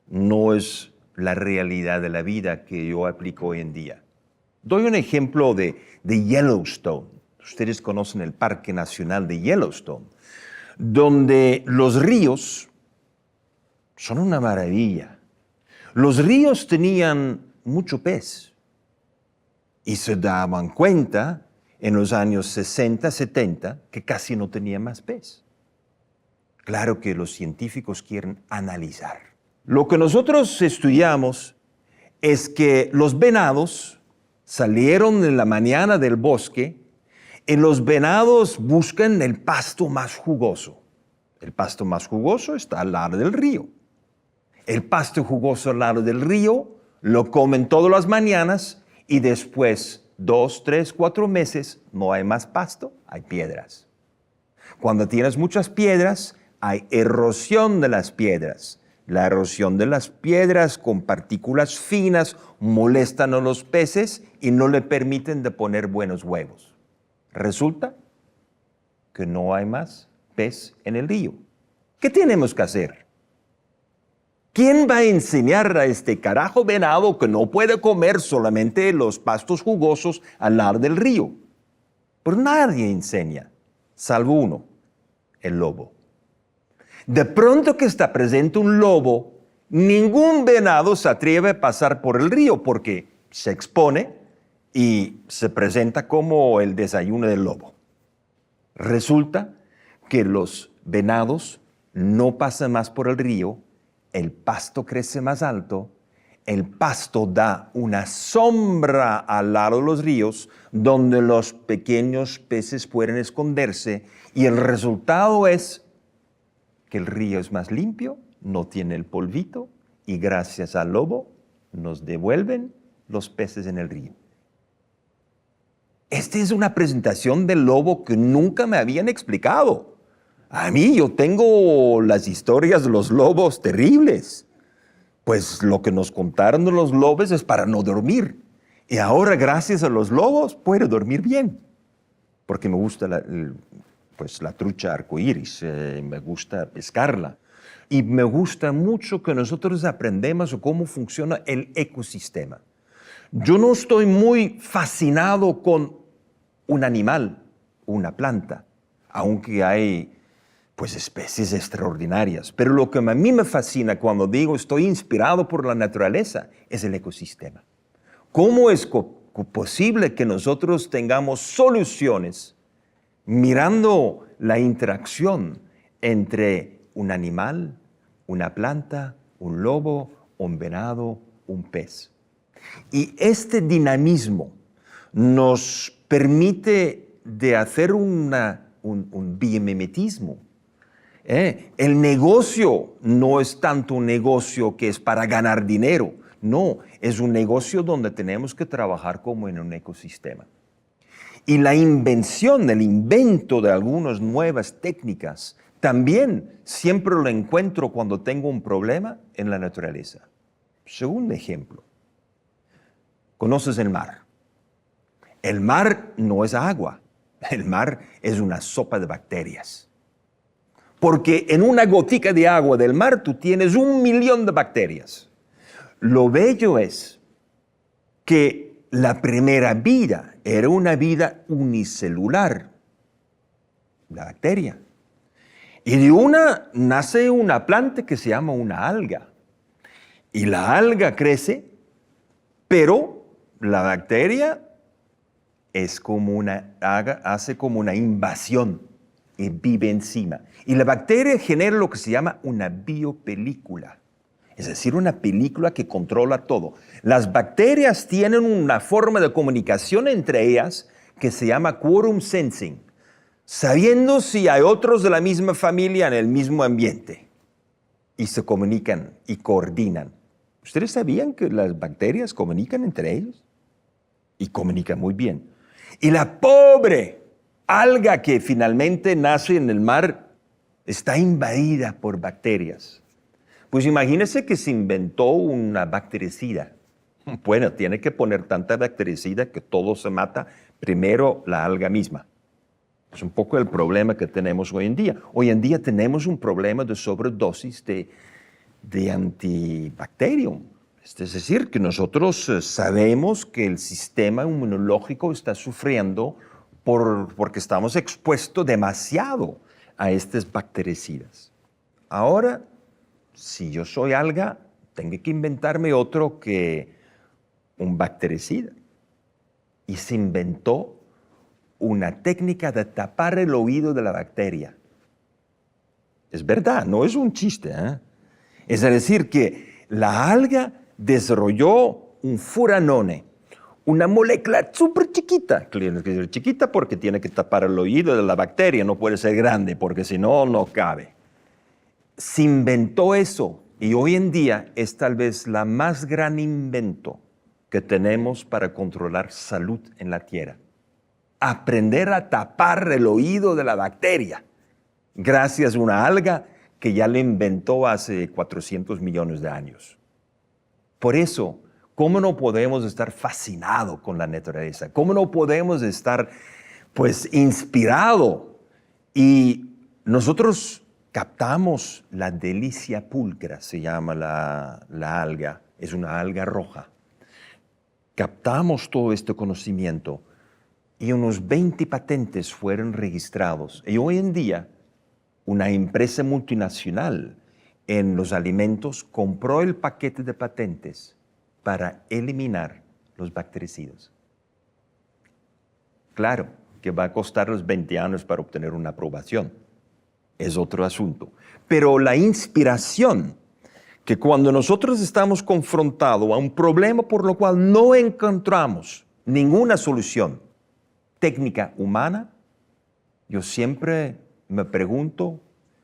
no es la realidad de la vida que yo aplico hoy en día. Doy un ejemplo de Yellowstone. Ustedes conocen el Parque Nacional de Yellowstone, donde los ríos son una maravilla. Los ríos tenían mucho pez y se daban cuenta en los años 60, 70 que casi no tenía más pez. Claro que los científicos quieren analizar. Lo que nosotros estudiamos es que los venados salieron en la mañana del bosque y los venados buscan el pasto más jugoso. El pasto más jugoso está al lado del río. El pasto jugoso al lado del río lo comen todas las mañanas y después 2, 3, 4 meses no hay más pasto, hay piedras. Cuando tienes muchas piedras, hay erosión de las piedras. La erosión de las piedras con partículas finas molestan a los peces y no le permiten de poner buenos huevos. Resulta que no hay más pez en el río. ¿Qué tenemos que hacer? ¿Quién va a enseñar a este carajo venado que no puede comer solamente los pastos jugosos al lado del río? Pues nadie enseña, salvo uno, el lobo. De pronto que está presente un lobo, ningún venado se atreve a pasar por el río porque se expone y se presenta como el desayuno del lobo. Resulta que los venados no pasan más por el río, el pasto crece más alto, el pasto da una sombra al lado de los ríos donde los pequeños peces pueden esconderse y el resultado es que el río es más limpio, no tiene el polvito y gracias al lobo nos devuelven los peces en el río. Esta es una presentación del lobo que nunca me habían explicado. A mí yo tengo las historias de los lobos terribles. Pues lo que nos contaron de los lobos es para no dormir. Y ahora gracias a los lobos puedo dormir bien. Porque me gusta la trucha arcoíris, me gusta pescarla. Y me gusta mucho que nosotros aprendamos cómo funciona el ecosistema. Yo no estoy muy fascinado con un animal, una planta, aunque hay especies extraordinarias. Pero lo que a mí me fascina cuando digo estoy inspirado por la naturaleza es el ecosistema. ¿Cómo es posible que nosotros tengamos soluciones mirando la interacción entre un animal, una planta, un lobo, un venado, un pez? Y este dinamismo nos permite de hacer un biomimetismo. El negocio no es tanto un negocio que es para ganar dinero, no, es un negocio donde tenemos que trabajar como en un ecosistema. Y la invención, el invento de algunas nuevas técnicas, también siempre lo encuentro cuando tengo un problema en la naturaleza. Segundo ejemplo, ¿conoces el mar? El mar no es agua, el mar es una sopa de bacterias. Porque en una gotica de agua del mar tú tienes 1 millón de bacterias. Lo bello es que la primera vida era una vida unicelular, la bacteria. Y de una nace una planta que se llama una alga. Y la alga crece, pero la bacteria hace como una invasión y vive encima. Y la bacteria genera lo que se llama una biopelícula, es decir, una película que controla todo. Las bacterias tienen una forma de comunicación entre ellas que se llama quorum sensing. sabiendo si hay otros de la misma familia en el mismo ambiente y se comunican y coordinan. ¿Ustedes sabían que las bacterias comunican entre ellos? Y comunican muy bien. Y la pobre alga que finalmente nace en el mar está invadida por bacterias. Pues imagínense que se inventó una bactericida. Bueno, tiene que poner tanta bactericida que todo se mata, primero la alga misma. Es un poco el problema que tenemos hoy en día. Hoy en día tenemos un problema de sobredosis de antibacterium. Es decir, que nosotros sabemos que el sistema inmunológico está sufriendo porque estamos expuestos demasiado a estas bactericidas. Ahora, si yo soy alga, tengo que inventarme otro que un bactericida. Y se inventó una técnica de tapar el oído de la bacteria. Es verdad, no es un chiste, ¿eh? Es decir, que la alga desarrolló un furanone, una molécula súper chiquita. Tiene que ser chiquita porque tiene que tapar el oído de la bacteria, no puede ser grande porque si no, no cabe. Se inventó eso y hoy en día es tal vez la más gran invento que tenemos para controlar salud en la Tierra. Aprender a tapar el oído de la bacteria gracias a una alga que ya le inventó hace 400 millones de años. Por eso, ¿cómo no podemos estar fascinados con la naturaleza? ¿Cómo no podemos estar, inspirados? Y nosotros captamos la delicia pulcra, se llama la alga, es una alga roja. Captamos todo este conocimiento y unos 20 patentes fueron registrados. Y hoy en día, una empresa multinacional en los alimentos compró el paquete de patentes para eliminar los bactericidas. Claro que va a costar los 20 años para obtener una aprobación. Es otro asunto. Pero la inspiración, que cuando nosotros estamos confrontados a un problema por lo cual no encontramos ninguna solución técnica humana, yo siempre me pregunto,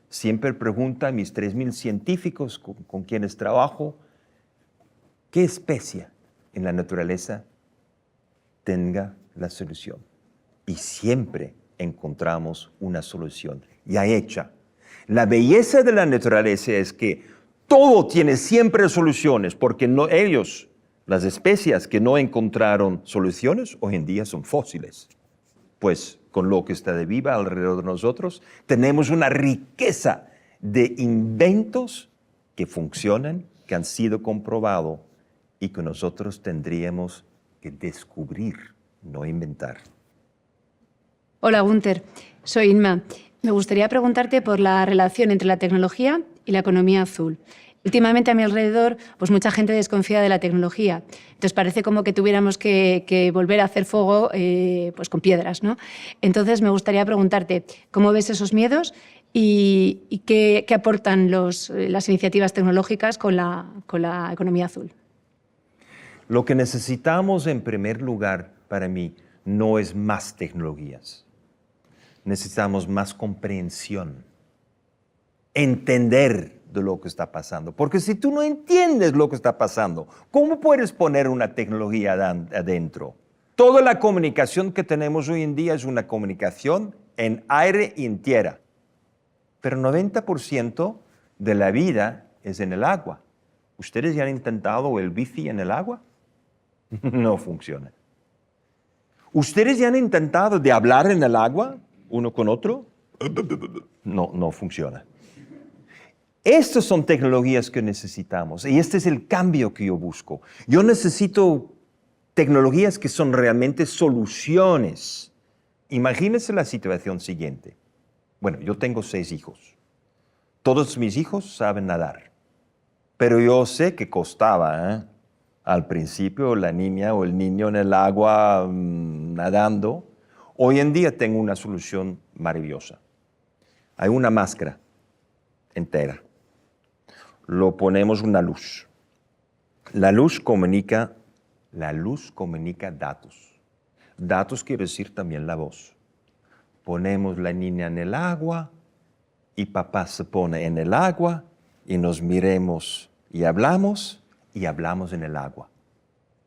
siempre pregunto a mis 3,000 científicos con quienes trabajo, ¿qué especie en la naturaleza tenga la solución? Y siempre encontramos una solución ya hecha. La belleza de la naturaleza es que todo tiene siempre soluciones, porque ellos, las especies que no encontraron soluciones, hoy en día son fósiles. Pues con lo que está de viva alrededor de nosotros, tenemos una riqueza de inventos que funcionan, que han sido comprobados y que nosotros tendríamos que descubrir, no inventar. Hola, Gunther. Soy Inma. Me gustaría preguntarte por la relación entre la tecnología y la economía azul. Últimamente a mi alrededor, mucha gente desconfía de la tecnología. Entonces parece como que tuviéramos que volver a hacer fuego con piedras, ¿no? Entonces me gustaría preguntarte, ¿cómo ves esos miedos y qué aportan las iniciativas tecnológicas con la economía azul? Lo que necesitamos en primer lugar, para mí, no es más tecnologías. Necesitamos más comprensión, entender de lo que está pasando. Porque si tú no entiendes lo que está pasando, ¿cómo puedes poner una tecnología adentro? Toda la comunicación que tenemos hoy en día es una comunicación en aire y en tierra. Pero 90% de la vida es en el agua. ¿Ustedes ya han intentado el wifi en el agua? No funciona. ¿Ustedes ya han intentado de hablar en el agua uno con otro? No funciona. Estas son tecnologías que necesitamos y este es el cambio que yo busco. Yo necesito tecnologías que son realmente soluciones. Imagínense la situación siguiente. Bueno, yo tengo 6 hijos. Todos mis hijos saben nadar, pero yo sé que costaba, al principio la niña o el niño en el agua nadando. Hoy en día tengo una solución maravillosa. Hay una máscara entera. Lo ponemos una luz. La luz comunica datos. Datos quiere decir también la voz. Ponemos la niña en el agua y papá se pone en el agua y nos miremos y hablamos en el agua.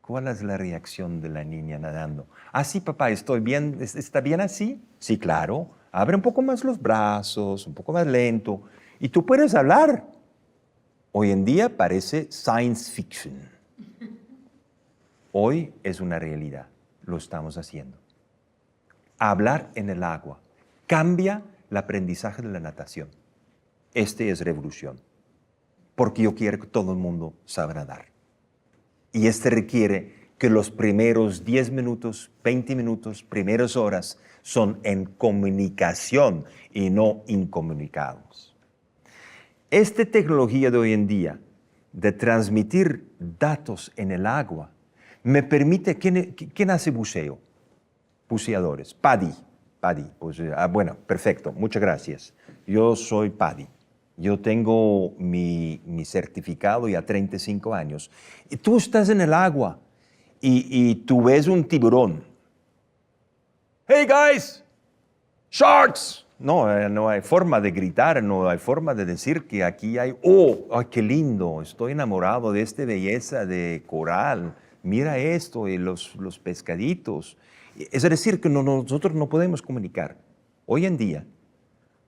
¿Cuál es la reacción de la niña nadando? Ah, sí, papá, estoy bien, ¿está bien así? Sí, claro. Abre un poco más los brazos, un poco más lento. Y tú puedes hablar. Hoy en día parece science fiction. Hoy es una realidad. Lo estamos haciendo. Hablar en el agua cambia el aprendizaje de la natación. Este es revolución. Porque yo quiero que todo el mundo sabe nadar. Y este requiere que los primeros 10 minutos, 20 minutos, primeras horas son en comunicación y no incomunicados. Esta tecnología de hoy en día de transmitir datos en el agua me permite... ¿Quién hace buceo? Buceadores. Paddy. Pues, bueno, perfecto. Muchas gracias. Yo soy Paddy. Yo tengo mi certificado ya 35 años. Y tú estás en el agua y tú ves un tiburón. Hey guys, sharks. No hay forma de gritar, no hay forma de decir que aquí hay, ay, qué lindo, estoy enamorado de esta belleza de coral. Mira esto y los pescaditos. Es decir, que nosotros no podemos comunicar. Hoy en día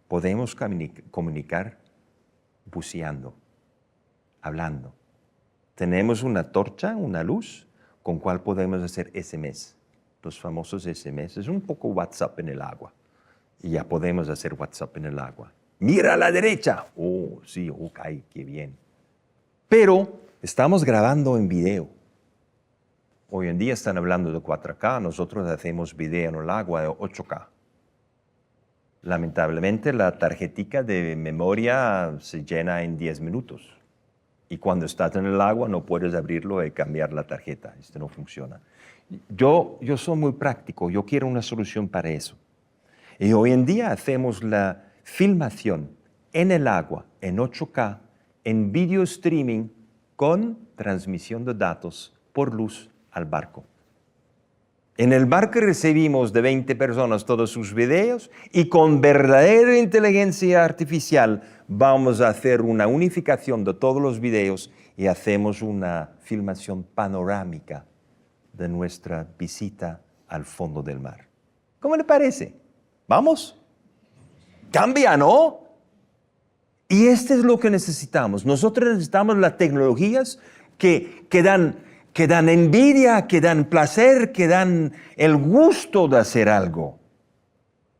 podemos comunicar buceando, hablando. Tenemos una torcha, una luz, con cual podemos hacer SMS. Los famosos SMS. Es un poco WhatsApp en el agua. Y ya podemos hacer WhatsApp en el agua. Mira a la derecha. Oh, sí, ok, qué bien. Pero estamos grabando en video. Hoy en día están hablando de 4K, nosotros hacemos video en el agua de 8K. Lamentablemente la tarjetica de memoria se llena en 10 minutos. Y cuando estás en el agua no puedes abrirlo y cambiar la tarjeta. Esto no funciona. Yo soy muy práctico, yo quiero una solución para eso. Y hoy en día hacemos la filmación en el agua, en 8K, en video streaming con transmisión de datos por luz al barco. En el barco recibimos de 20 personas todos sus videos y con verdadera inteligencia artificial vamos a hacer una unificación de todos los videos y hacemos una filmación panorámica de nuestra visita al fondo del mar. ¿Cómo le parece? ¿Vamos? Cambia, ¿no? Y esto es lo que necesitamos. Nosotros necesitamos las tecnologías que dan envidia, que dan placer, que dan el gusto de hacer algo.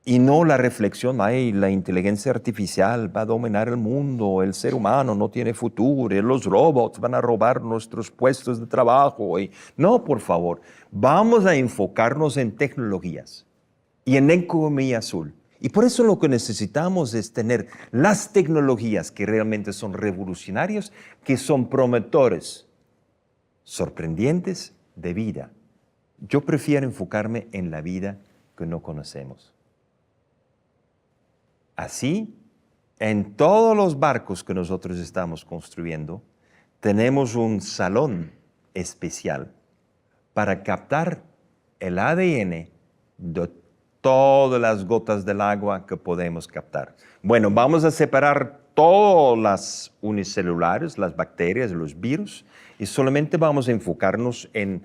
Y no la reflexión, ay, la inteligencia artificial va a dominar el mundo, el ser humano no tiene futuro, los robots van a robar nuestros puestos de trabajo. No, por favor, vamos a enfocarnos en tecnologías y en economía azul. Y por eso lo que necesitamos es tener las tecnologías que realmente son revolucionarias, que son prometedores, sorprendentes de vida. Yo prefiero enfocarme en la vida que no conocemos. Así, en todos los barcos que nosotros estamos construyendo, tenemos un salón especial para captar el ADN de todas las gotas del agua que podemos captar. Bueno, vamos a separar todas las unicelulares, las bacterias, los virus, y solamente vamos a enfocarnos en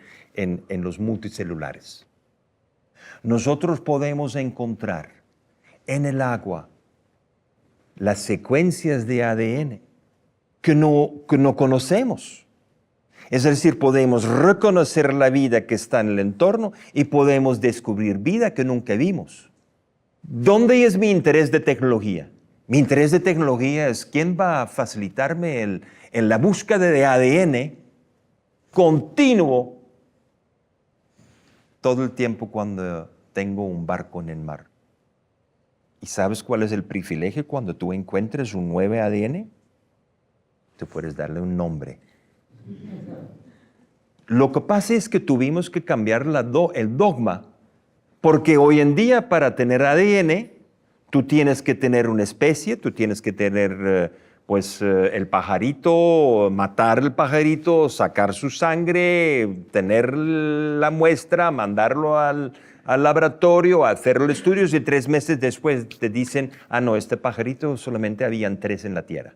los multicelulares. Nosotros podemos encontrar en el agua las secuencias de ADN que no conocemos. Es decir, podemos reconocer la vida que está en el entorno y podemos descubrir vida que nunca vimos. ¿Dónde es mi interés de tecnología? Mi interés de tecnología es quién va a facilitarme en la búsqueda de ADN continuo todo el tiempo cuando tengo un barco en el mar. ¿Y sabes cuál es el privilegio cuando tú encuentres un nuevo ADN? Tú puedes darle un nombre. Lo que pasa es que tuvimos que cambiar el dogma, porque hoy en día para tener ADN, tú tienes que tener una especie, tú tienes que tener el pajarito, matar el pajarito, sacar su sangre, tener la muestra, mandarlo al al laboratorio a hacer los estudios y 3 meses después te dicen, ah, no, este pajarito solamente habían 3 en la Tierra.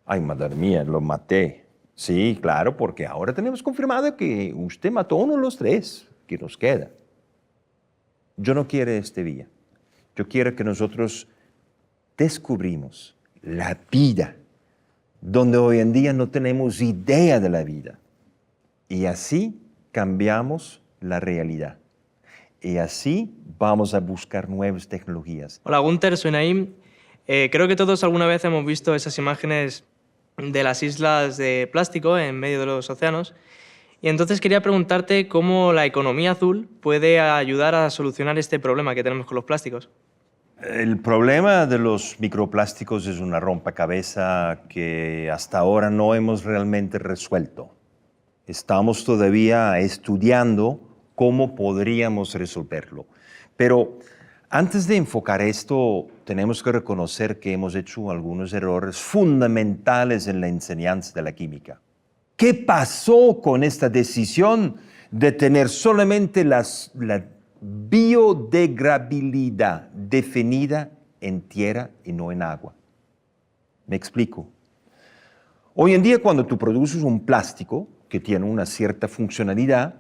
Ay, madre mía, lo maté. Sí, claro, porque ahora tenemos confirmado que usted mató uno de los 3 que nos queda. Yo no quiero este día. Yo quiero que nosotros descubrimos la vida, donde hoy en día no tenemos idea de la vida. Y así cambiamos la realidad. Y así vamos a buscar nuevas tecnologías. Hola Gunther, soy Naim. Creo que todos alguna vez hemos visto esas imágenes de las islas de plástico en medio de los océanos. Y entonces quería preguntarte cómo la economía azul puede ayudar a solucionar este problema que tenemos con los plásticos. El problema de los microplásticos es una rompecabezas que hasta ahora no hemos realmente resuelto. Estamos todavía estudiando cómo podríamos resolverlo. Pero antes de enfocar esto, tenemos que reconocer que hemos hecho algunos errores fundamentales en la enseñanza de la química. ¿Qué pasó con esta decisión de tener solamente la biodegradabilidad definida en tierra y no en agua? Me explico. Hoy en día, cuando tú produces un plástico que tiene una cierta funcionalidad,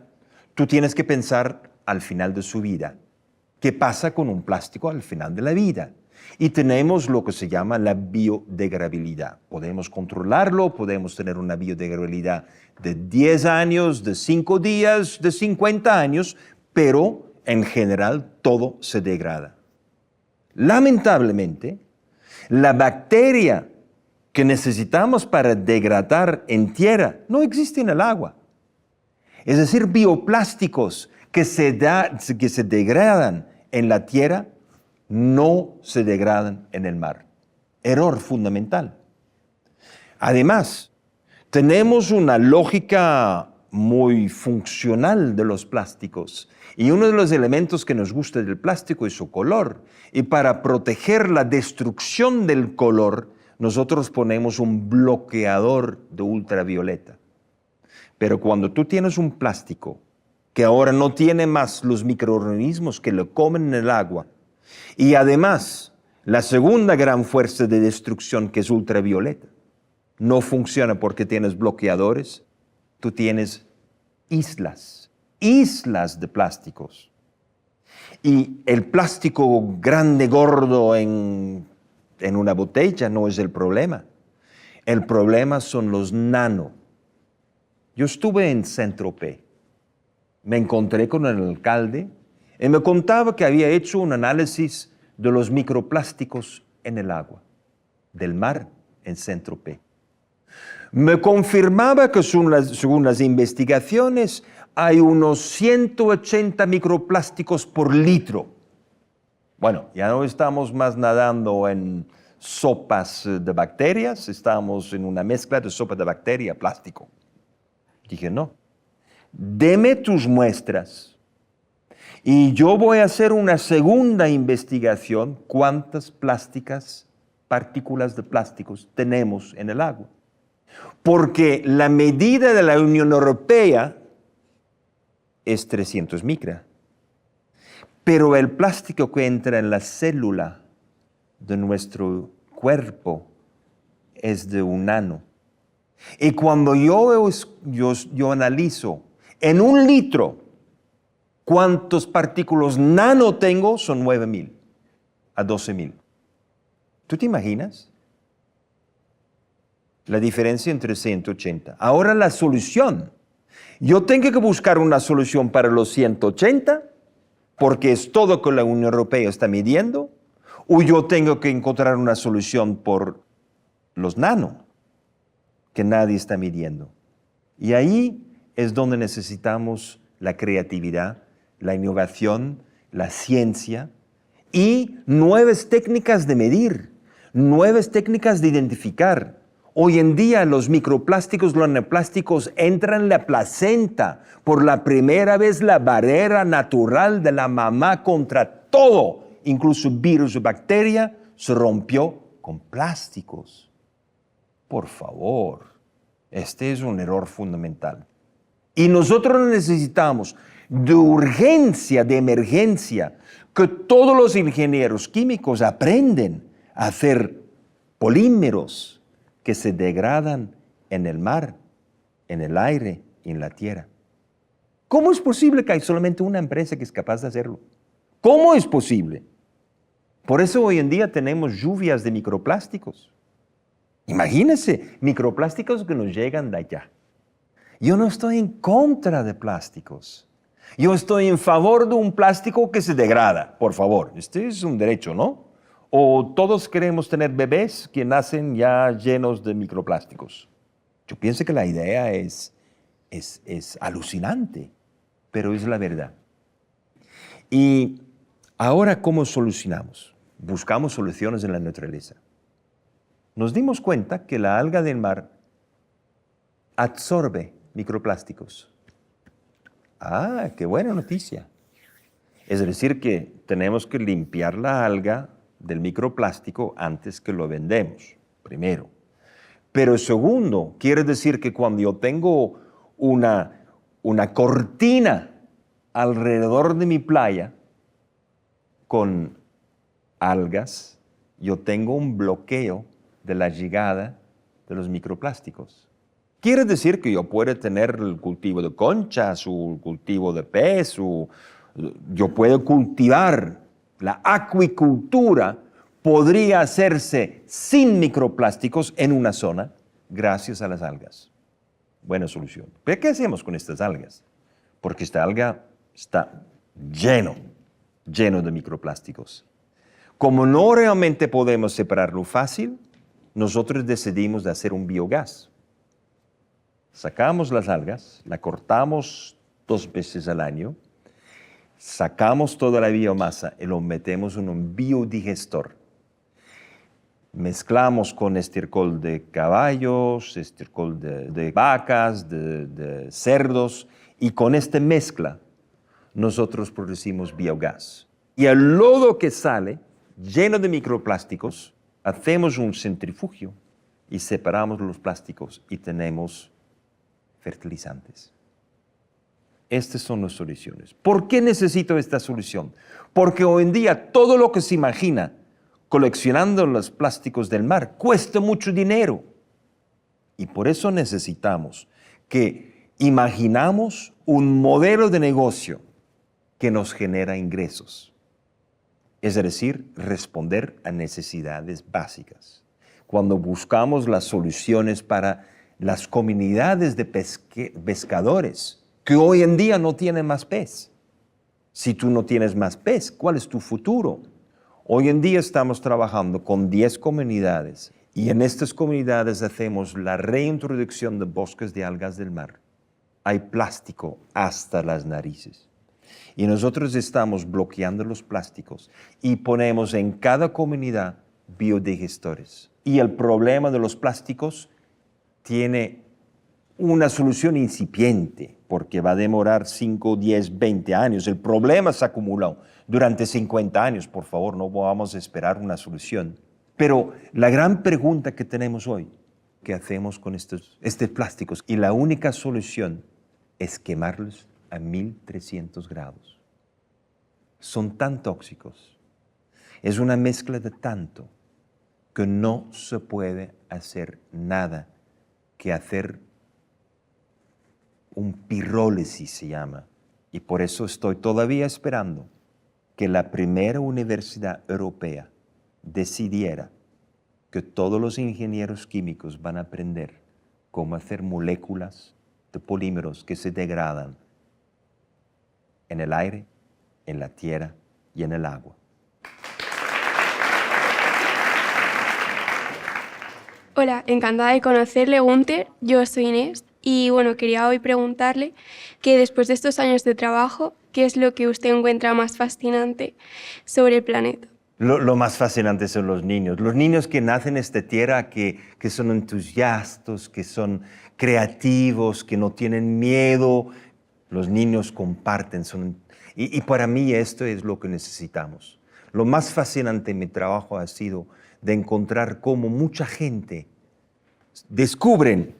tú tienes que pensar al final de su vida. ¿Qué pasa con un plástico al final de la vida? Y tenemos lo que se llama la biodegradabilidad. Podemos controlarlo, podemos tener una biodegradabilidad de 10 años, de 5 días, de 50 años, pero en general todo se degrada. Lamentablemente, la bacteria que necesitamos para degradar en tierra no existe en el agua. Es decir, bioplásticos que se degradan en la tierra no se degradan en el mar. Error fundamental. Además, tenemos una lógica muy funcional de los plásticos y uno de los elementos que nos gusta del plástico es su color. Y para proteger la destrucción del color, nosotros ponemos un bloqueador de ultravioleta. Pero cuando tú tienes un plástico que ahora no tiene más los microorganismos que lo comen en el agua, y además la segunda gran fuerza de destrucción, que es ultravioleta, no funciona porque tienes bloqueadores, tú tienes islas de plásticos. Y el plástico grande, gordo en una botella no es el problema. El problema son los nano. Yo estuve en Saint-Tropez. Me encontré con el alcalde y me contaba que había hecho un análisis de los microplásticos en el agua, del mar en Saint-Tropez. Me confirmaba que según las investigaciones hay unos 180 microplásticos por litro. Bueno, ya no estamos más nadando en sopas de bacterias, estamos en una mezcla de sopa de bacteria y plástico. Dije, no, deme tus muestras y yo voy a hacer una segunda investigación, cuántas partículas de plásticos tenemos en el agua. Porque la medida de la Unión Europea es 300 micra. Pero el plástico que entra en la célula de nuestro cuerpo es de 1 nano. Y cuando yo analizo en 1 litro cuántos partículas nano tengo, son 9.000 a 12.000. ¿Tú te imaginas la diferencia entre 180? Ahora la solución. Yo tengo que buscar una solución para los 180 porque es todo que la Unión Europea está midiendo, o yo tengo que encontrar una solución por los nano que nadie está midiendo. Y ahí es donde necesitamos la creatividad, la innovación, la ciencia y nuevas técnicas de medir, nuevas técnicas de identificar. Hoy en día los microplásticos, los nanoplásticos entran en la placenta. Por la primera vez la barrera natural de la mamá contra todo, incluso virus o bacteria, se rompió con plásticos. Por favor, este es un error fundamental. Y nosotros necesitamos de urgencia, de emergencia, que todos los ingenieros químicos aprenden a hacer polímeros que se degradan en el mar, en el aire y en la tierra. ¿Cómo es posible que hay solamente una empresa que es capaz de hacerlo? ¿Cómo es posible? Por eso hoy en día tenemos lluvias de microplásticos. Imagínense, microplásticos que nos llegan de allá. Yo no estoy en contra de plásticos. Yo estoy en favor de un plástico que se degrada, por favor. Este es un derecho, ¿no? O todos queremos tener bebés que nacen ya llenos de microplásticos. Yo pienso que la idea es alucinante, pero es la verdad. Y ahora, ¿cómo solucionamos? Buscamos soluciones en la naturaleza. Nos dimos cuenta que la alga del mar absorbe microplásticos. Ah, qué buena noticia. Es decir, que tenemos que limpiar la alga del microplástico antes que lo vendemos, primero. Pero segundo, quiere decir que cuando yo tengo una cortina alrededor de mi playa con algas, yo tengo un bloqueo de la llegada de los microplásticos. Quiere decir que yo puedo tener el cultivo de conchas o el cultivo de pez, o yo puedo cultivar la acuicultura, podría hacerse sin microplásticos en una zona gracias a las algas. Buena solución. ¿Pero qué hacemos con estas algas? Porque esta alga está lleno de microplásticos. Como no realmente podemos separarlo fácil, nosotros decidimos de hacer un biogás. Sacamos las algas, la cortamos 2 veces al año, sacamos toda la biomasa y lo metemos en un biodigestor. Mezclamos con estiércol de caballos, estiércol de vacas, de cerdos, y con esta mezcla nosotros producimos biogás. Y el lodo que sale, lleno de microplásticos, hacemos un centrifugio y separamos los plásticos y tenemos fertilizantes. Estas son las soluciones. ¿Por qué necesito esta solución? Porque hoy en día todo lo que se imagina coleccionando los plásticos del mar cuesta mucho dinero. Y por eso necesitamos que imaginamos un modelo de negocio que nos genera ingresos. Es decir, responder a necesidades básicas. Cuando buscamos las soluciones para las comunidades de pescadores que hoy en día no tienen más pez. Si tú no tienes más pez, ¿cuál es tu futuro? Hoy en día estamos trabajando con 10 comunidades y en estas comunidades hacemos la reintroducción de bosques de algas del mar. Hay plástico hasta las narices. Y nosotros estamos bloqueando los plásticos y ponemos en cada comunidad biodigestores. Y el problema de los plásticos tiene una solución incipiente, porque va a demorar 5, 10, 20 años. El problema se acumuló durante 50 años. Por favor, no vamos a esperar una solución. Pero la gran pregunta que tenemos hoy, ¿qué hacemos con estos plásticos? Y la única solución es quemarlos a 1300 grados. Son tan tóxicos. Es una mezcla de tanto que no se puede hacer nada que hacer un pirólisis se llama. Y por eso estoy todavía esperando que la primera universidad europea decidiera que todos los ingenieros químicos van a aprender cómo hacer moléculas de polímeros que se degradan en el aire, en la tierra y en el agua. Hola, encantada de conocerle, Gunther. Yo soy Inés y bueno, quería hoy preguntarle que después de estos años de trabajo, ¿qué es lo que usted encuentra más fascinante sobre el planeta? Lo más fascinante son los niños que nacen en esta tierra, que son entusiastas, que son creativos, que no tienen miedo. Los niños comparten, y para mí esto es lo que necesitamos. Lo más fascinante en mi trabajo ha sido de encontrar cómo mucha gente descubren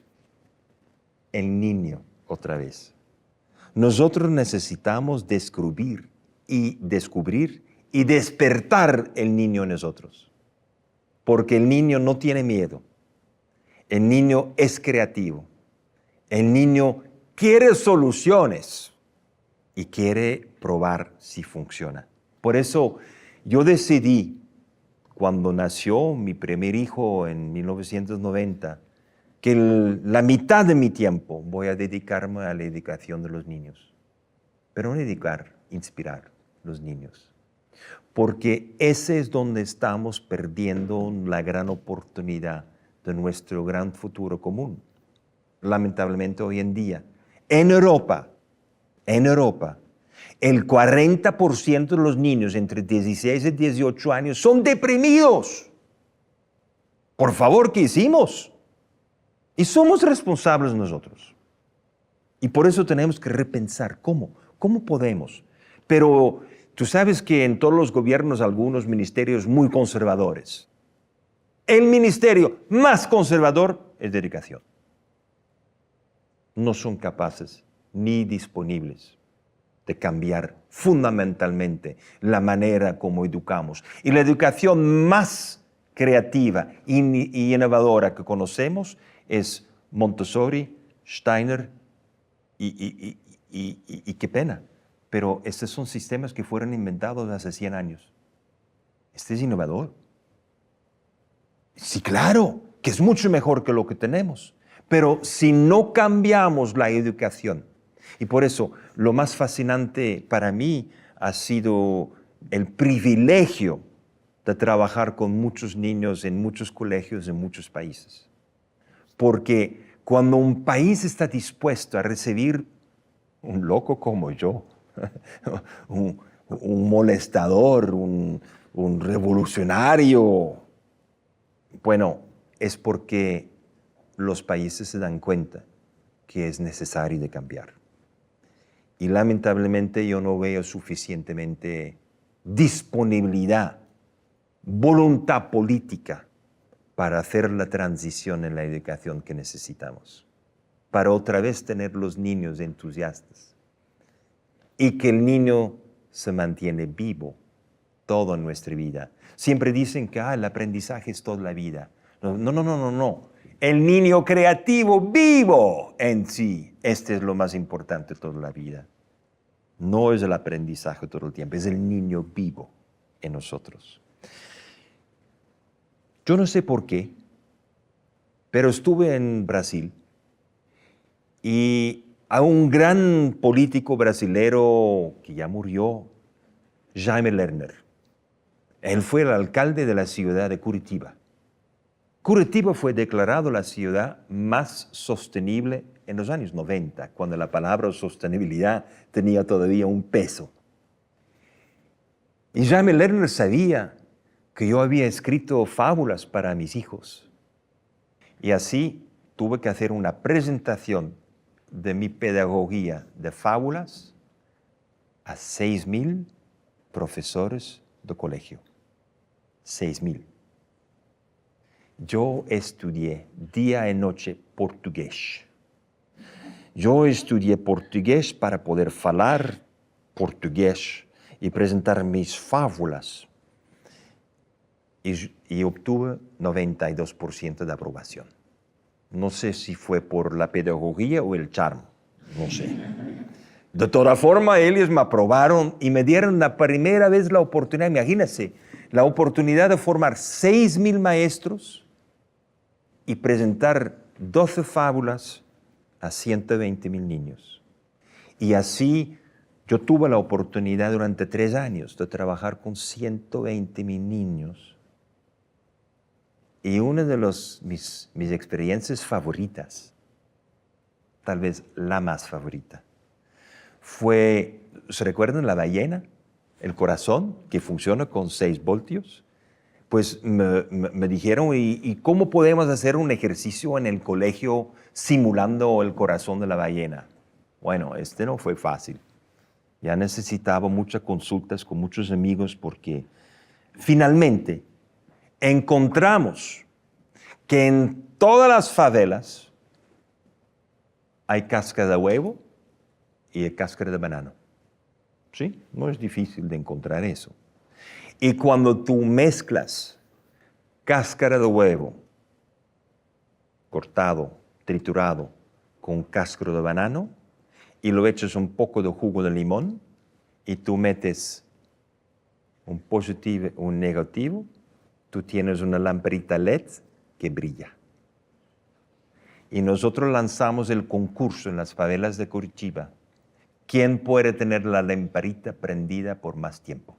el niño otra vez. Nosotros necesitamos descubrir y despertar el niño en nosotros. Porque el niño no tiene miedo. El niño es creativo. El niño quiere soluciones y quiere probar si funciona. Por eso yo decidí, cuando nació mi primer hijo en 1990, que la mitad de mi tiempo voy a dedicarme a la educación de los niños. Pero no educar, inspirar los niños. Porque ese es donde estamos perdiendo la gran oportunidad de nuestro gran futuro común. Lamentablemente hoy en día, en Europa, el 40% de los niños entre 16 y 18 años son deprimidos. Por favor, ¿qué hicimos? Y somos responsables nosotros. Y por eso tenemos que repensar cómo podemos. Pero tú sabes que en todos los gobiernos algunos ministerios muy conservadores. El ministerio más conservador es de educación. No son capaces ni disponibles de cambiar fundamentalmente la manera como educamos. Y la educación más creativa y innovadora que conocemos es Montessori, Steiner y qué pena. Pero estos son sistemas que fueron inventados hace 100 años. Este es innovador. Sí, claro, que es mucho mejor que lo que tenemos. Pero si no cambiamos la educación, y por eso lo más fascinante para mí ha sido el privilegio de trabajar con muchos niños en muchos colegios en muchos países. Porque cuando un país está dispuesto a recibir un loco como yo, un molestador, un revolucionario, bueno, es porque los países se dan cuenta que es necesario de cambiar. Y lamentablemente yo no veo suficientemente disponibilidad, voluntad política para hacer la transición en la educación que necesitamos, para otra vez tener los niños entusiastas y que el niño se mantiene vivo toda nuestra vida. Siempre dicen que el aprendizaje es toda la vida. No. El niño creativo vivo en sí, este es lo más importante toda la vida. No es el aprendizaje todo el tiempo, es el niño vivo en nosotros. Yo no sé por qué, pero estuve en Brasil y a un gran político brasilero que ya murió, Jaime Lerner. Él fue el alcalde de la ciudad de Curitiba. Curitiba fue declarado la ciudad más sostenible en los años 90, cuando la palabra sostenibilidad tenía todavía un peso. Y Jaime Lerner sabía que yo había escrito fábulas para mis hijos. Y así tuve que hacer una presentación de mi pedagogía de fábulas a 6,000 profesores de colegio. 6,000. Yo estudié día y noche portugués. Yo estudié portugués para poder hablar portugués y presentar mis fábulas. Y obtuve 92% de aprobación. No sé si fue por la pedagogía o el charme, no sé. De toda forma, ellos me aprobaron y me dieron la primera vez la oportunidad, imagínense, la oportunidad de formar 6,000 maestros y presentar 12 fábulas a 120,000 niños. Y así yo tuve la oportunidad durante 3 años de trabajar con 120,000 niños. Y una de mis experiencias favoritas, tal vez la más favorita, fue, ¿se recuerdan la ballena? El corazón, que funciona con 6 voltios. Pues me dijeron, ¿y cómo podemos hacer un ejercicio en el colegio simulando el corazón de la ballena? Bueno, no fue fácil. Ya necesitaba muchas consultas con muchos amigos porque finalmente encontramos que en todas las favelas hay casca de huevo y cáscara de banano. ¿Sí? No es difícil de encontrar eso. Y cuando tú mezclas cáscara de huevo, cortado, triturado, con cáscara de banano, y lo echas un poco de jugo de limón, y tú metes un positivo, un negativo, tú tienes una lamparita LED que brilla. Y nosotros lanzamos el concurso en las favelas de Curitiba. ¿Quién puede tener la lamparita prendida por más tiempo?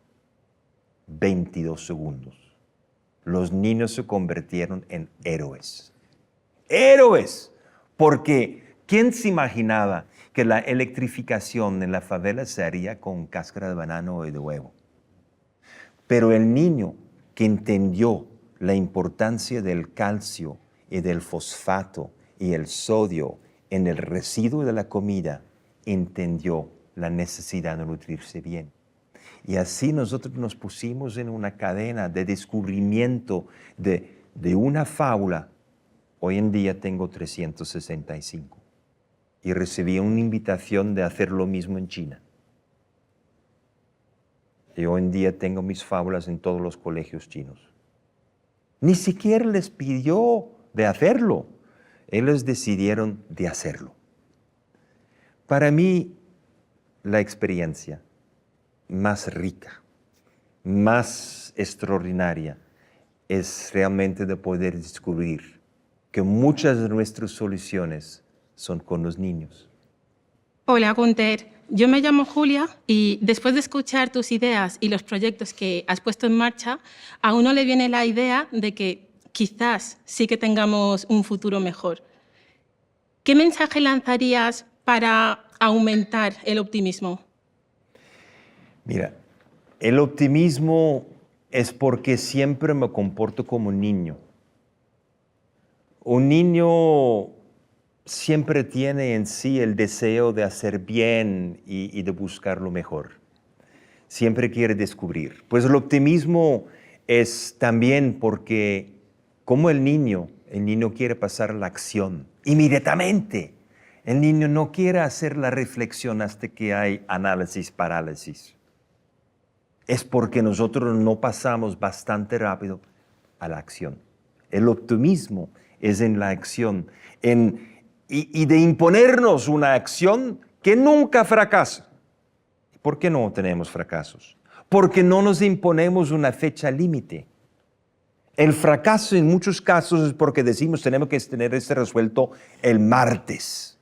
22 segundos. Los niños se convirtieron en héroes. ¡Héroes! Porque ¿quién se imaginaba que la electrificación en la favela se haría con cáscara de banano y de huevo? Pero el niño que entendió la importancia del calcio y del fosfato y el sodio en el residuo de la comida, entendió la necesidad de nutrirse bien. Y así nosotros nos pusimos en una cadena de descubrimiento de una fábula. Hoy en día tengo 365 y recibí una invitación de hacer lo mismo en China. Y hoy en día tengo mis fábulas en todos los colegios chinos. Ni siquiera les pidió de hacerlo. Ellos decidieron de hacerlo. Para mí, la experiencia más rica, más extraordinaria, es realmente de poder descubrir que muchas de nuestras soluciones son con los niños. Hola, Gunther. Yo me llamo Julia y después de escuchar tus ideas y los proyectos que has puesto en marcha, a uno le viene la idea de que quizás sí que tengamos un futuro mejor. ¿Qué mensaje lanzarías para aumentar el optimismo? Mira, el optimismo es porque siempre me comporto como un niño. Un niño siempre tiene en sí el deseo de hacer bien y de buscar lo mejor. Siempre quiere descubrir. Pues el optimismo es también porque, como el niño quiere pasar a la acción inmediatamente. El niño no quiere hacer la reflexión hasta que hay análisis, parálisis. Es porque nosotros no pasamos bastante rápido a la acción. El optimismo es en la acción, y de imponernos una acción que nunca fracasa. ¿Por qué no tenemos fracasos? Porque no nos imponemos una fecha límite. El fracaso en muchos casos es porque decimos tenemos que tener esto resuelto el martes.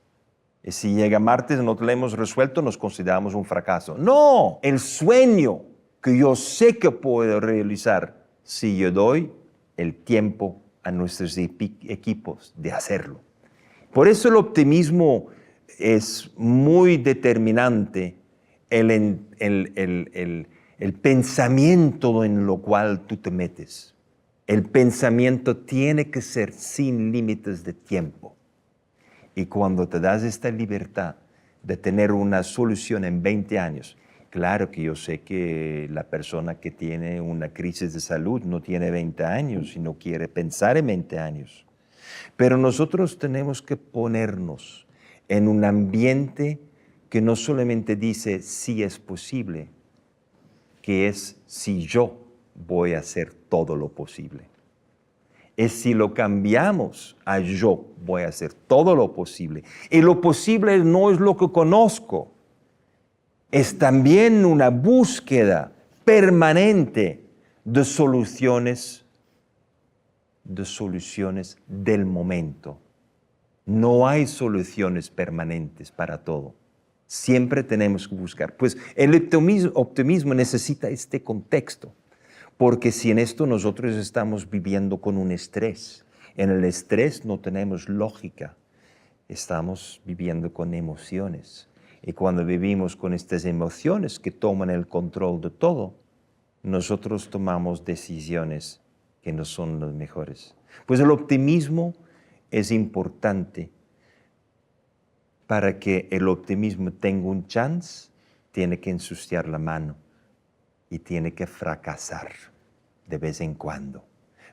Y si llega martes y no lo hemos resuelto, nos consideramos un fracaso. No, el sueño que yo sé que puedo realizar si yo doy el tiempo a nuestros equipos de hacerlo. Por eso el optimismo es muy determinante, el pensamiento en lo cual tú te metes. El pensamiento tiene que ser sin límites de tiempo. Y cuando te das esta libertad de tener una solución en 20 años, claro que yo sé que la persona que tiene una crisis de salud no tiene 20 años y no quiere pensar en 20 años. Pero nosotros tenemos que ponernos en un ambiente que no solamente dice si es posible, que es si yo voy a hacer todo lo posible. Es si lo cambiamos a yo voy a hacer todo lo posible. Y lo posible no es lo que conozco. Es también una búsqueda permanente de soluciones del momento. No hay soluciones permanentes para todo. Siempre tenemos que buscar. Pues el optimismo necesita este contexto, porque si en esto nosotros estamos viviendo con un estrés, en el estrés no tenemos lógica, estamos viviendo con emociones. Y cuando vivimos con estas emociones que toman el control de todo, nosotros tomamos decisiones que no son las mejores. Pues el optimismo es importante. Para que el optimismo tenga un chance, tiene que ensuciar la mano y tiene que fracasar de vez en cuando.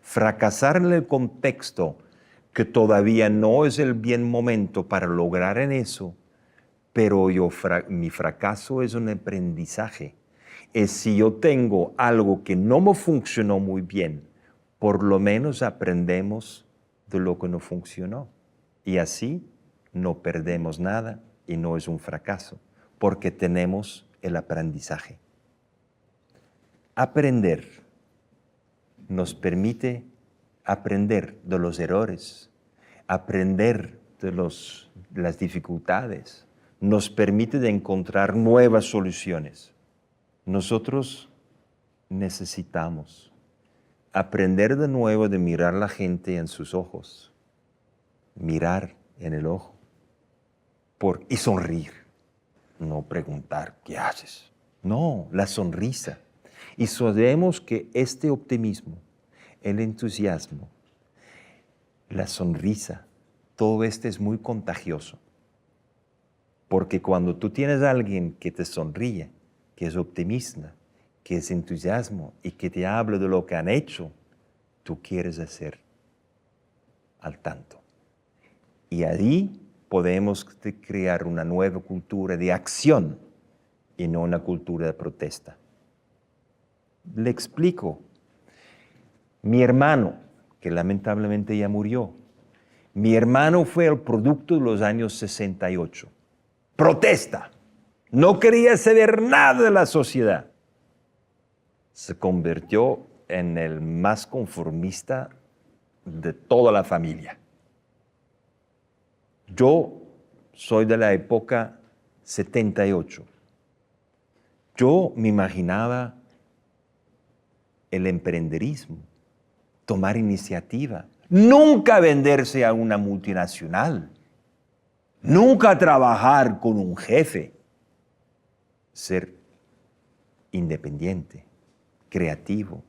Fracasar en el contexto que todavía no es el bien momento para lograr en eso, pero mi fracaso es un aprendizaje. Es si yo tengo algo que no me funcionó muy bien, por lo menos aprendemos de lo que no funcionó. Y así no perdemos nada y no es un fracaso, porque tenemos el aprendizaje. Aprender nos permite aprender de los errores, aprender de las dificultades, nos permite de encontrar nuevas soluciones. Nosotros necesitamos aprender de nuevo de mirar a la gente en sus ojos, mirar en el ojo y sonreír, no preguntar ¿qué haces? No, la sonrisa. Y sabemos que este optimismo, el entusiasmo, la sonrisa, todo esto es muy contagioso. Porque cuando tú tienes a alguien que te sonríe, que es optimista, que es entusiasmo y que te habla de lo que han hecho, tú quieres hacer al tanto. Y ahí podemos crear una nueva cultura de acción y no una cultura de protesta. Le explico. Mi hermano, que lamentablemente ya murió, mi hermano fue el producto de los años 68. Protesta. No quería saber nada de la sociedad. Se convirtió en el más conformista de toda la familia. Yo soy de la época 78. Yo me imaginaba el emprenderismo, tomar iniciativa, nunca venderse a una multinacional, nunca trabajar con un jefe, ser independiente, creativo,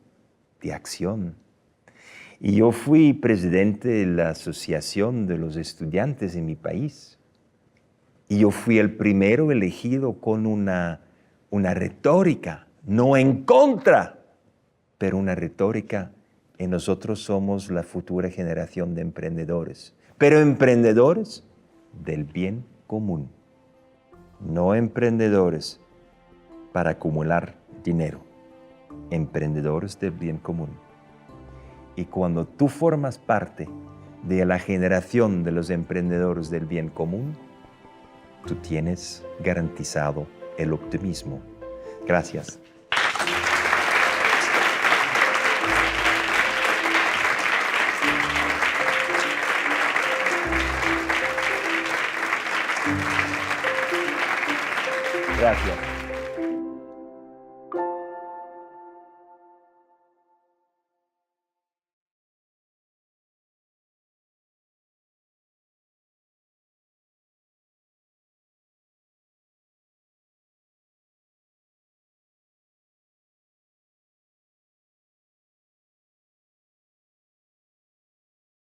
de acción. Y yo fui presidente de la Asociación de los Estudiantes en mi país. Y yo fui el primero elegido con una retórica, no en contra, pero una retórica, y nosotros somos la futura generación de emprendedores, pero emprendedores del bien común, no emprendedores para acumular dinero, emprendedores del bien común. Y cuando tú formas parte de la generación de los emprendedores del bien común, tú tienes garantizado el optimismo. Gracias. Gracias.